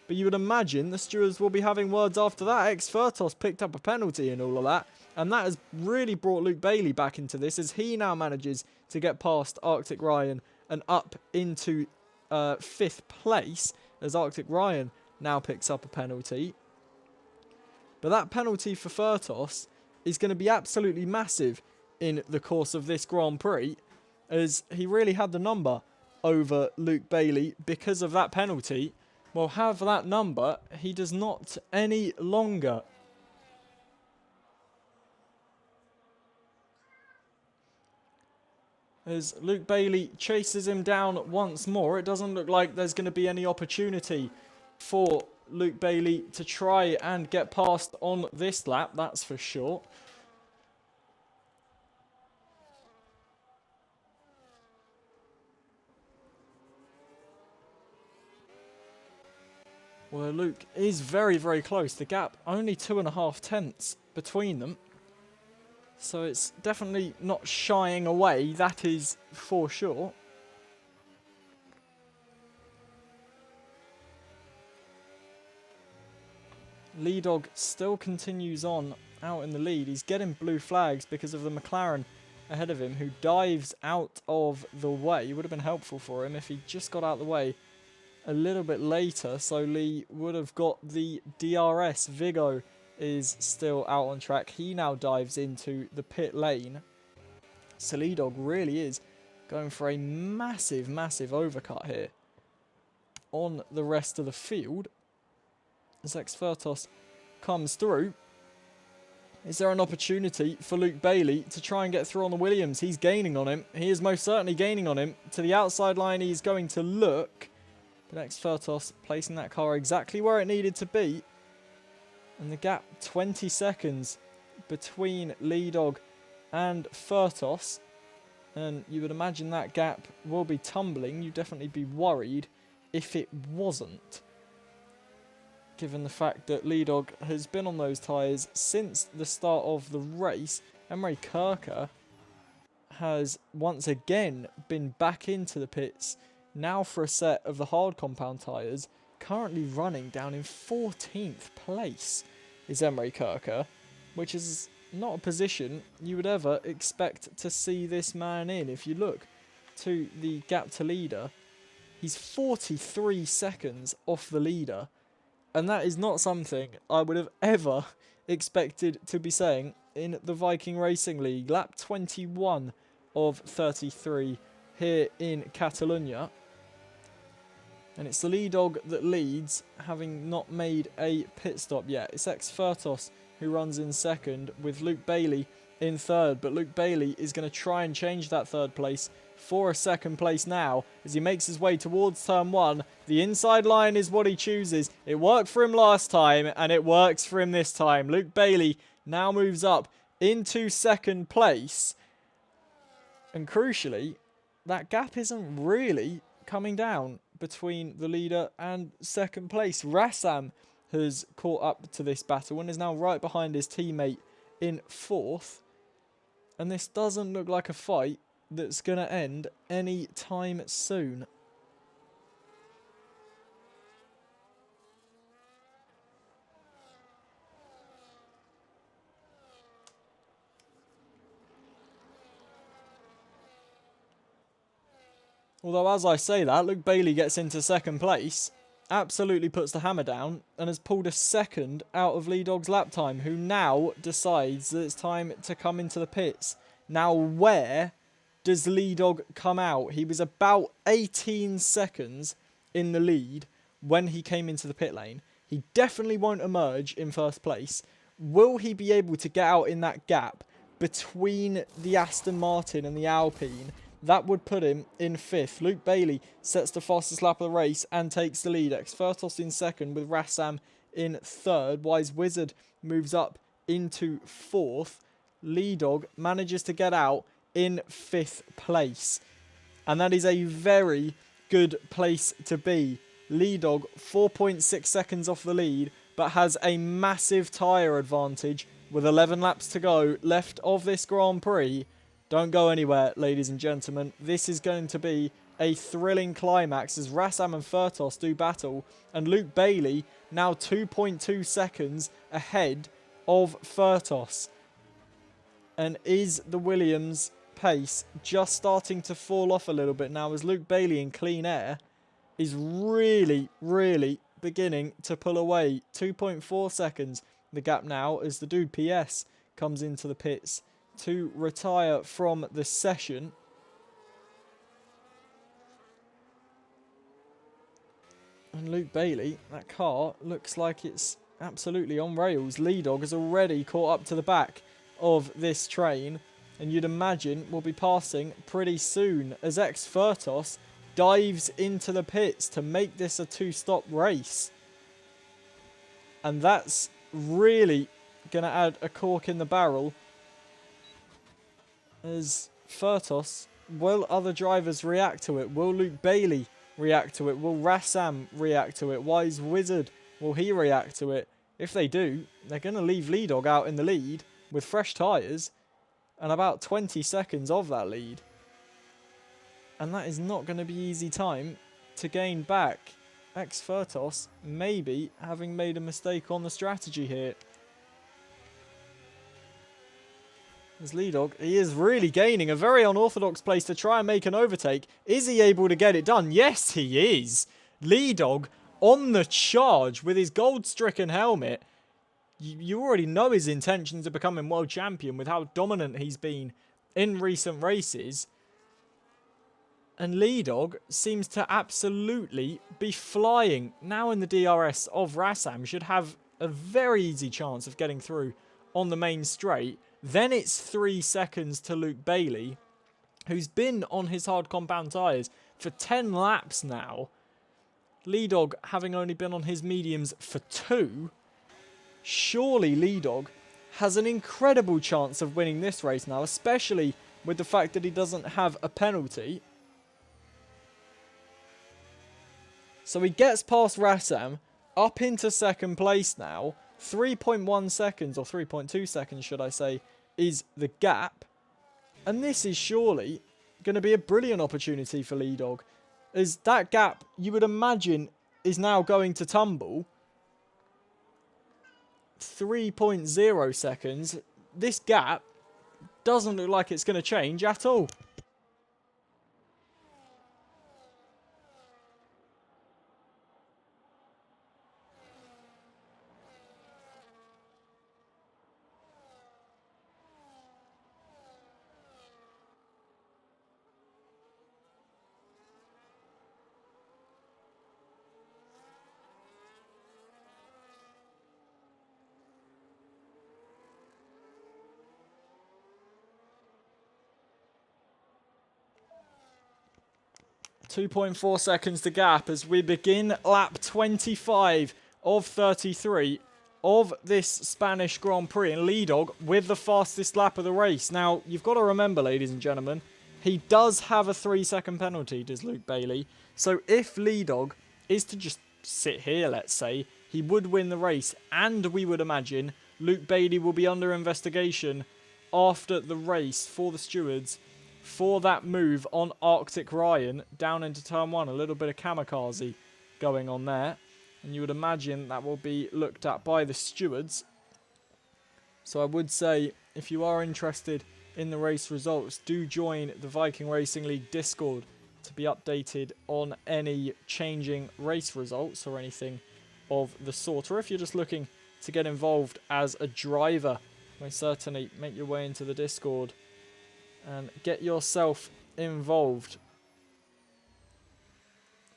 But you would imagine the stewards will be having words after that. X-Fertos picked up a penalty and all of that, and that has really brought Luke Bailey back into this, as he now manages to get past Arctic Ryan and up into 5th place, as Arctic Ryan now picks up a penalty. But that penalty for Furtos is going to be absolutely massive in the course of this Grand Prix, as he really had the number over Luke Bailey because of that penalty. Well, have that number, he does not any longer. As Luke Bailey chases him down once more, it doesn't look like there's going to be any opportunity for Luke Bailey to try and get past on this lap, that's for sure. Well, Luke is very, very close. The gap only 2.5 tenths between them. So it's definitely not shying away, that is for sure. Lee Dog still continues on out in the lead. He's getting blue flags because of the McLaren ahead of him, who dives out of the way. It would have been helpful for him if he just got out of the way a little bit later, so Lee would have got the DRS. Vigo is still out on track. He now dives into the pit lane. So Lee Dog really is going for a massive, massive overcut here on the rest of the field. As Furtos comes through, is there an opportunity for Luke Bailey to try and get through on the Williams? He's gaining on him. He is most certainly gaining on him. To the outside line he's going to look. But Furtos placing that car exactly where it needed to be. And the gap 20 seconds between Lee Dog and Furtos. And you would imagine that gap will be tumbling. You'd definitely be worried if it wasn't, given the fact that Lee Dog has been on those tyres since the start of the race. Emre Kirker has once again been back into the pits, now for a set of the hard compound tyres, currently running down in 14th place is Emre Kirker, which is not a position you would ever expect to see this man in. If you look to the gap to leader, he's 43 seconds off the leader. And that is not something I would have ever expected to be saying in the Viking Racing League. Lap 21 of 33 here in Catalonia. And it's the Lee Dog that leads, having not made a pit stop yet. It's Furtos who runs in second, with Luke Bailey in third. But Luke Bailey is going to try and change that third place for a second place now, as he makes his way towards turn one. The inside line is what he chooses. It worked for him last time, and it works for him this time. Luke Bailey now moves up into second place. And crucially, that gap isn't really coming down between the leader and second place. Rassam has caught up to this battle and is now right behind his teammate in fourth. And this doesn't look like a fight that's going to end any time soon. Although, as I say that, Luke Bailey gets into second place, absolutely puts the hammer down, and has pulled a second out of Lee Dog's lap time, who now decides that it's time to come into the pits. Now, where does Lee Dog come out? He was about 18 seconds in the lead when he came into the pit lane. He definitely won't emerge in first place. Will he be able to get out in that gap between the Aston Martin and the Alpine? That would put him in fifth. Luke Bailey sets the fastest lap of the race and takes the lead. Furtos in second, with Rassam in third. Wise Wizard moves up into fourth. Lee Dog manages to get out in fifth place. And that is a very good place to be. Lee Dog 4.6 seconds off the lead, but has a massive tyre advantage with 11 laps to go left of this Grand Prix. Don't go anywhere, ladies and gentlemen. This is going to be a thrilling climax as Rassam and Furtos do battle. And Luke Bailey now 2.2 seconds ahead of Furtos. And is the Williams pace just starting to fall off a little bit now, as Luke Bailey in clean air is really, really beginning to pull away. 2.4 seconds the gap now as the dude PS comes into the pits to retire from the session. And Luke Bailey, that car looks like it's absolutely on rails. Lee Dog has already caught up to the back of this train, and you'd imagine we'll be passing pretty soon as X-Furtos dives into the pits to make this a two-stop race. And that's really going to add a cork in the barrel, as Furtos, will other drivers react to it? Will Luke Bailey react to it? Will Rassam react to it? Wise Wizard, will he react to it? If they do, they're going to leave Lee Dog out in the lead with fresh tyres and about 20 seconds of that lead. And that is not going to be easy time to gain back. X-Furtos maybe having made a mistake on the strategy here. As Lee Dog, he is really gaining a very unorthodox place to try and make an overtake. Is he able to get it done? Yes, he is. Lee Dog on the charge with his gold-stricken helmet. You already know his intentions of becoming world champion with how dominant he's been in recent races. And Lee Dog seems to absolutely be flying. Now in the DRS of Rassam, should have a very easy chance of getting through on the main straight. Then it's 3 seconds to Luke Bailey, who's been on his hard compound tyres for 10 laps now. Lee Dog having only been on his mediums for 2. Surely Lee Dog has an incredible chance of winning this race now, especially with the fact that he doesn't have a penalty. So he gets past Rassam, up into second place now. 3.1 seconds, or 3.2 seconds should I say, is the gap. And this is surely going to be a brilliant opportunity for Lee Dog, as that gap, you would imagine, is now going to tumble. 3.0 seconds. This gap doesn't look like it's going to change at all. 2.4 seconds to gap as we begin lap 25 of 33 of this Spanish Grand Prix. And Lee Dog with the fastest lap of the race. Now, you've got to remember, ladies and gentlemen, he does have a 3-second penalty, does Luke Bailey. So if Lee Dog is to just sit here, let's say, he would win the race. And we would imagine Luke Bailey will be under investigation after the race for the stewards for that move on Arctic Ryan down into turn 1. A little bit of kamikaze going on there. And you would imagine that will be looked at by the stewards. So I would say, if you are interested in the race results, do join the Viking Racing League Discord to be updated on any changing race results or anything of the sort. Or if you're just looking to get involved as a driver, most certainly make your way into the Discord and get yourself involved.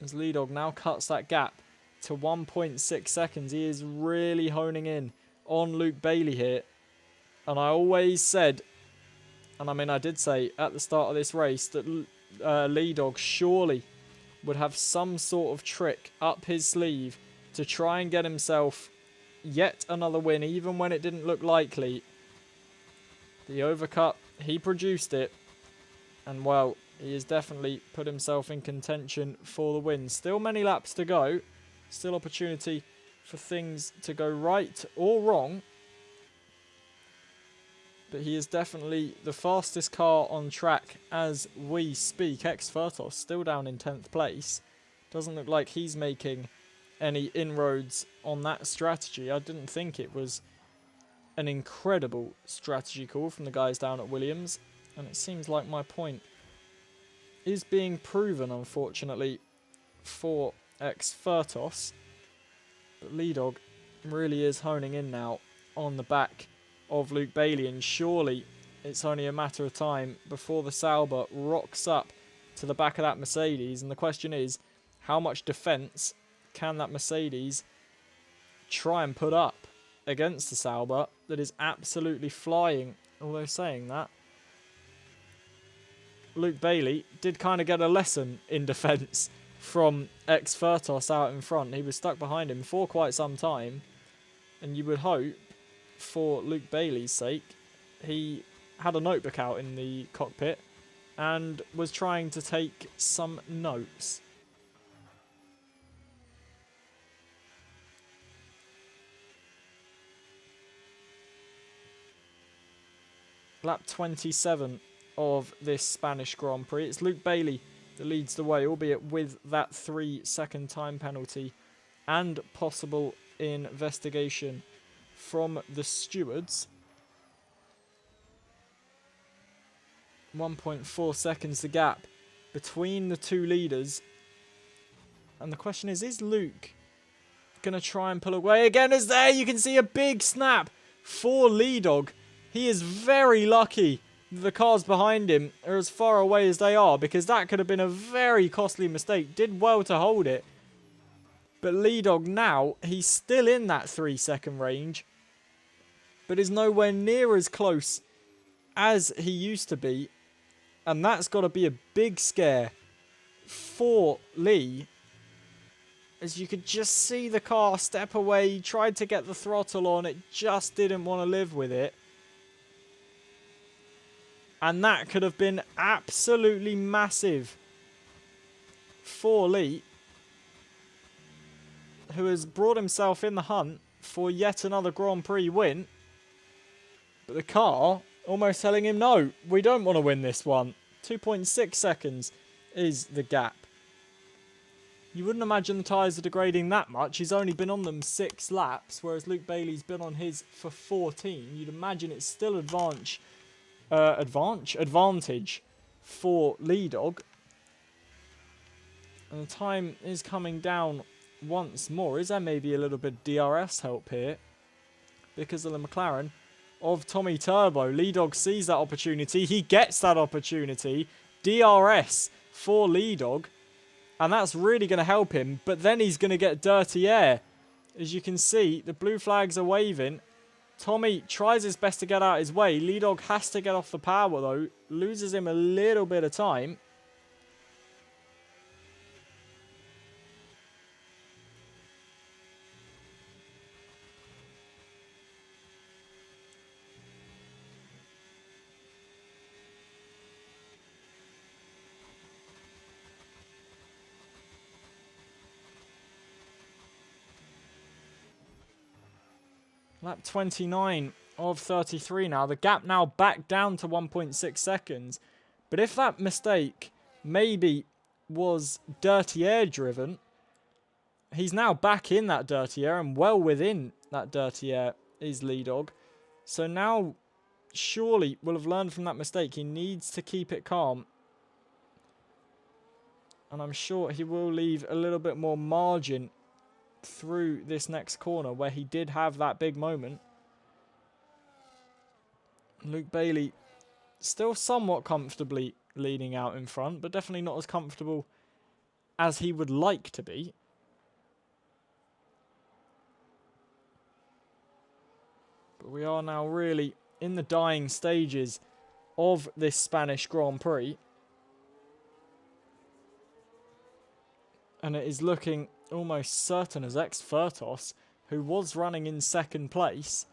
As Lee Dog now cuts that gap to 1.6 seconds. He is really honing in on Luke Bailey here. And I always said, and I mean I did say at the start of this race, that Lee Dog surely would have some sort of trick up his sleeve to try and get himself yet another win, even when it didn't look likely. The overcut, he produced it, and well, he has definitely put himself in contention for the win. Still many laps to go, still opportunity for things to go right or wrong, but he is definitely the fastest car on track as we speak. X-Furtos still down in 10th place. Doesn't look like he's making any inroads on that strategy. I didn't think it was an incredible strategy call from the guys down at Williams, and it seems like my point is being proven, unfortunately, for X-Furtos. But Lee Dog really is honing in now on the back of Luke Bailey, and surely it's only a matter of time before the Sauber rocks up to the back of that Mercedes. And the question is, how much defence can that Mercedes try and put up against the Sauber that is absolutely flying? Although saying that, Luke Bailey did kind of get a lesson in defence from ex-Furtos out in front. He was stuck behind him for quite some time, and you would hope, for Luke Bailey's sake, he had a notebook out in the cockpit and was trying to take some notes. Lap 27 of this Spanish Grand Prix. It's Luke Bailey that leads the way, albeit with that 3-second time penalty and possible investigation from the stewards. 1.4 seconds the gap between the two leaders. And the question is Luke going to try and pull away again? As there you can see a big snap for Lee Dog. He is very lucky the cars behind him are as far away as they are, because that could have been a very costly mistake. Did well to hold it. But Lee Dog now, he's still in that 3-second range, but is nowhere near as close as he used to be. And that's got to be a big scare for Lee, as you could just see the car step away. He tried to get the throttle on, it just didn't want to live with it. And that could have been absolutely massive for Lee, who has brought himself in the hunt for yet another Grand Prix win. But the car almost telling him, no, we don't want to win this one. 2.6 seconds is the gap. You wouldn't imagine the tyres are degrading that much. He's only been on them 6 laps, whereas Luke Bailey's been on his for 14. You'd imagine it's still advantage for Lee Dog. And the time is coming down once more. Is there maybe a little bit of DRS help here because of the McLaren of Tommy Turbo? Lee Dog sees that opportunity. He gets that opportunity. DRS for Lee Dog. And that's really going to help him. But then he's going to get dirty air. As you can see, the blue flags are waving. Tommy tries his best to get out his way. Lee Dog has to get off the power though. Loses him a little bit of time. Lap 29 of 33 now. The gap now back down to 1.6 seconds. But if that mistake maybe was dirty air driven, he's now back in that dirty air and well within that dirty air is Lee Dog. So now surely will have learned from that mistake. He needs to keep it calm. And I'm sure he will leave a little bit more margin through this next corner where he did have that big moment. Luke Bailey still somewhat comfortably leading out in front, but definitely not as comfortable as he would like to be. But we are now really in the dying stages of this Spanish Grand Prix. And it is looking almost certain as ex-Furtos, who was running in second place,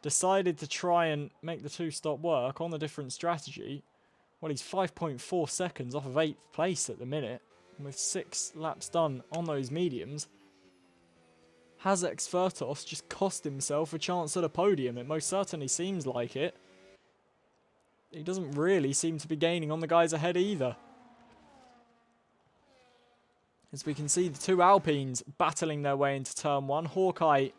decided to try and make the two-stop work on a different strategy. Well, he's 5.4 seconds off of 8th place at the minute, and with 6 laps done on those mediums. Has ex-Furtos just cost himself a chance at a podium? It most certainly seems like it. He doesn't really seem to be gaining on the guys ahead either. As we can see, the two Alpines battling their way into turn 1. Hawkeye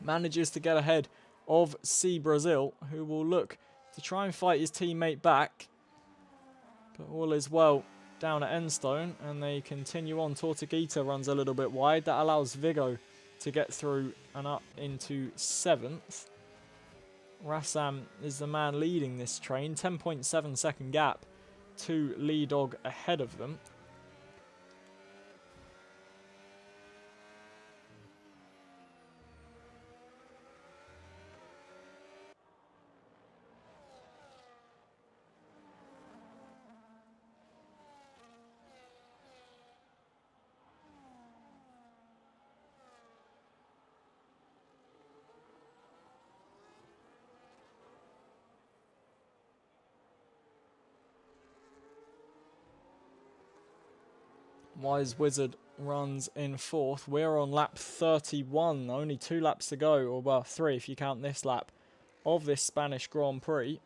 manages to get ahead of C Brazil, who will look to try and fight his teammate back. But all is well down at Enstone, and they continue on. Tortuguita runs a little bit wide. That allows Vigo to get through and up into 7th. Rassam is the man leading this train. 10.7 second gap to Lee Dog ahead of them. Wise Wizard runs in 4th. We're on lap 31. Only 2 laps to go, or well, 3 if you count this lap, of this Spanish Grand Prix.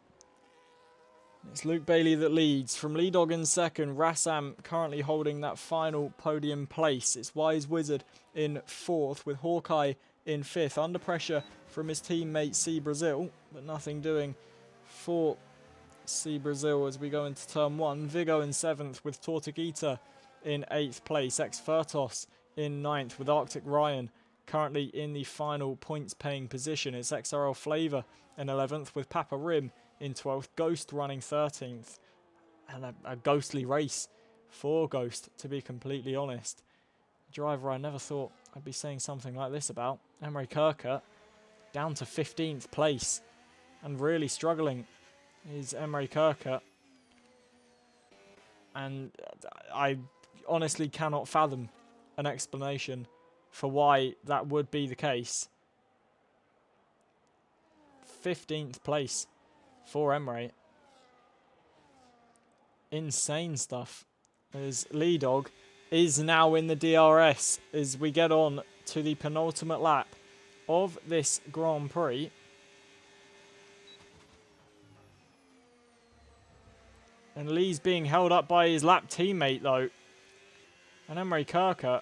It's Luke Bailey that leads. From Lee Dog in 2nd, Rassam currently holding that final podium place. It's Wise Wizard in 4th, with Hawkeye in 5th. Under pressure from his teammate C Brazil, but nothing doing for C Brazil as we go into turn 1. Vigo in 7th, with Tortuguita in 8th place. Exfertos in 9th, with Arctic Ryan currently in the final points paying position. It's XRL Flavor in 11th, with Papa Rim in 12th. Ghost running 13th. And a ghostly race for Ghost, to be completely honest. A driver I never thought I'd be saying something like this about. Emre Kirker down to 15th place. And really struggling is Emre Kirker. And I honestly cannot fathom an explanation for why that would be the case. 15th place for Emre. Insane stuff. As Lee Dog is now in the DRS as we get on to the penultimate lap of this Grand Prix. And Lee's being held up by his lap teammate though. And Emre Kirker,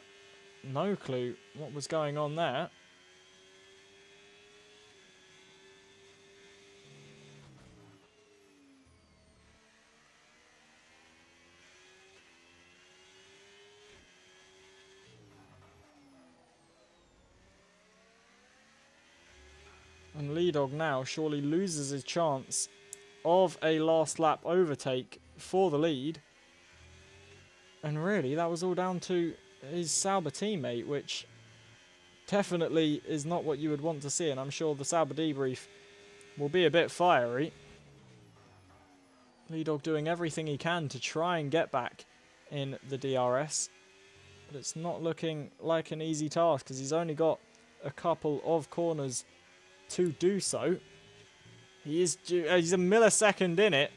no clue what was going on there. And Lee Dog now surely loses his chance of a last lap overtake for the lead. And really, that was all down to his Sauber teammate, which definitely is not what you would want to see. And I'm sure the Sauber debrief will be a bit fiery. Lee Dog doing everything he can to try and get back in the DRS. But it's not looking like an easy task because he's only got a couple of corners to do so. He's a millisecond in it.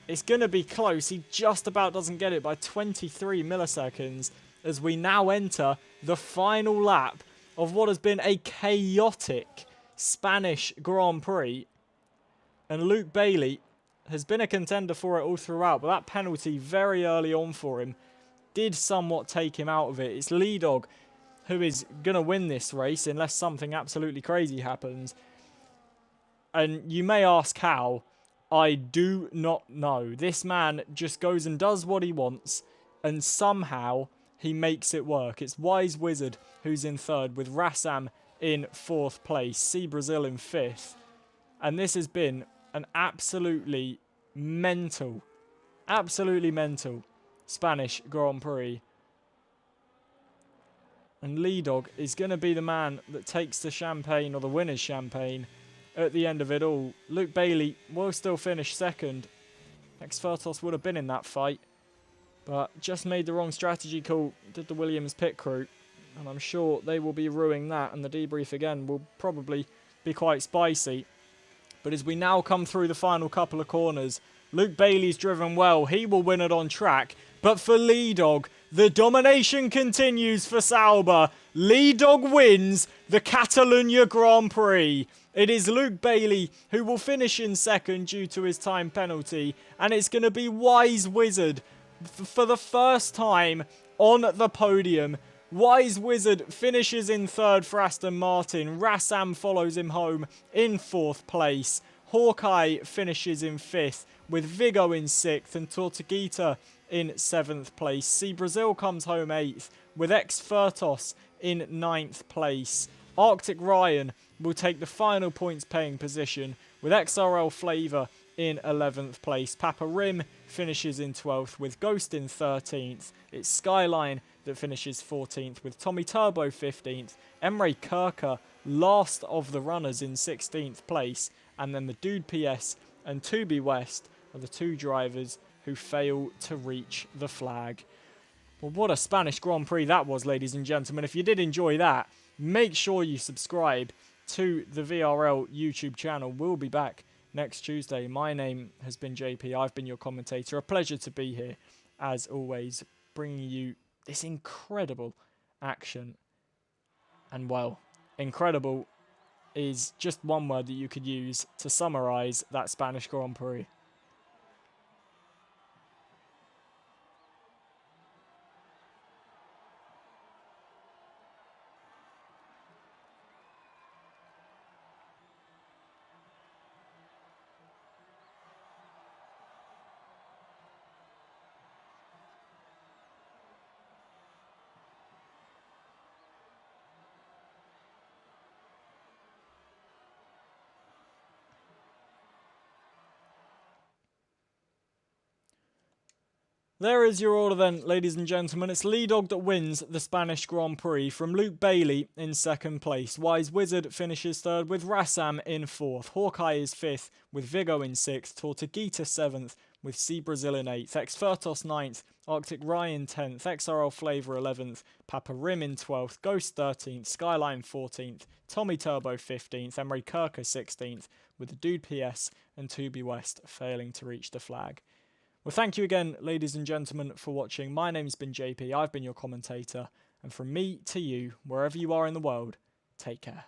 It's going to be close. He just about doesn't get it by 23 milliseconds as we now enter the final lap of what has been a chaotic Spanish Grand Prix. And Luke Bailey has been a contender for it all throughout, but that penalty very early on for him did somewhat take him out of it. It's Lee Dog who is going to win this race unless something absolutely crazy happens. And you may ask how. I do not know. This man just goes and does what he wants, and somehow he makes it work. It's Wise Wizard who's in 3rd, with Rassam in 4th place, C Brazil in 5th. And this has been an absolutely mental Spanish Grand Prix. And Lee Dog is going to be the man that takes the champagne, or the winner's champagne, at the end of it all. Luke Bailey will still finish 2nd. Exfertos would have been in that fight, but just made the wrong strategy call, did the Williams pit crew. And I'm sure they will be ruining that, and the debrief again will probably be quite spicy. But as we now come through the final couple of corners, Luke Bailey's driven well. He will win it on track. But for Lee Dog, the domination continues for Sauber. Lee Dog wins the Catalunya Grand Prix. It is Luke Bailey who will finish in 2nd due to his time penalty. And it's going to be Wise Wizard for the first time on the podium. Wise Wizard finishes in 3rd for Aston Martin. Rassam follows him home in 4th place. Hawkeye finishes in 5th, with Vigo in 6th and Tortuguita in 7th place. See Brazil comes home 8th, with X-Furtos in 9th place. Arctic Ryan will take the final points paying position, with XRL Flavor in 11th place. Papa Rim finishes in 12th, with Ghost in 13th. It's Skyline that finishes 14th, with Tommy Turbo 15th. Emre Kirker, last of the runners, in 16th place. And then the Dude PS and 2B West are the 2 drivers who fail to reach the flag. Well, what a Spanish Grand Prix that was, ladies and gentlemen. If you did enjoy that, make sure you subscribe to the VRL YouTube channel. We'll be back next Tuesday. My name has been JP. I've been your commentator. A pleasure to be here, as always, bringing you this incredible action. And, well, incredible is just one word that you could use to summarise that Spanish Grand Prix. There is your order then, ladies and gentlemen. It's Lee Dog that wins the Spanish Grand Prix, from Luke Bailey in 2nd place. Wise Wizard finishes 3rd, with Rassam in 4th. Hawkeye is 5th, with Vigo in 6th. Tortuguita 7th, with Sea Brazil in 8th. X-Furtos 9th. Arctic Ryan 10th. XRL Flavor 11th. Papa Rim in 12th. Ghost 13th. Skyline 14th. Tommy Turbo 15th. Emre Kirker 16th, with the Dude PS and 2B West failing to reach the flag. Well, thank you again, ladies and gentlemen, for watching. My name's been JP. I've been your commentator. And from me to you, wherever you are in the world, take care.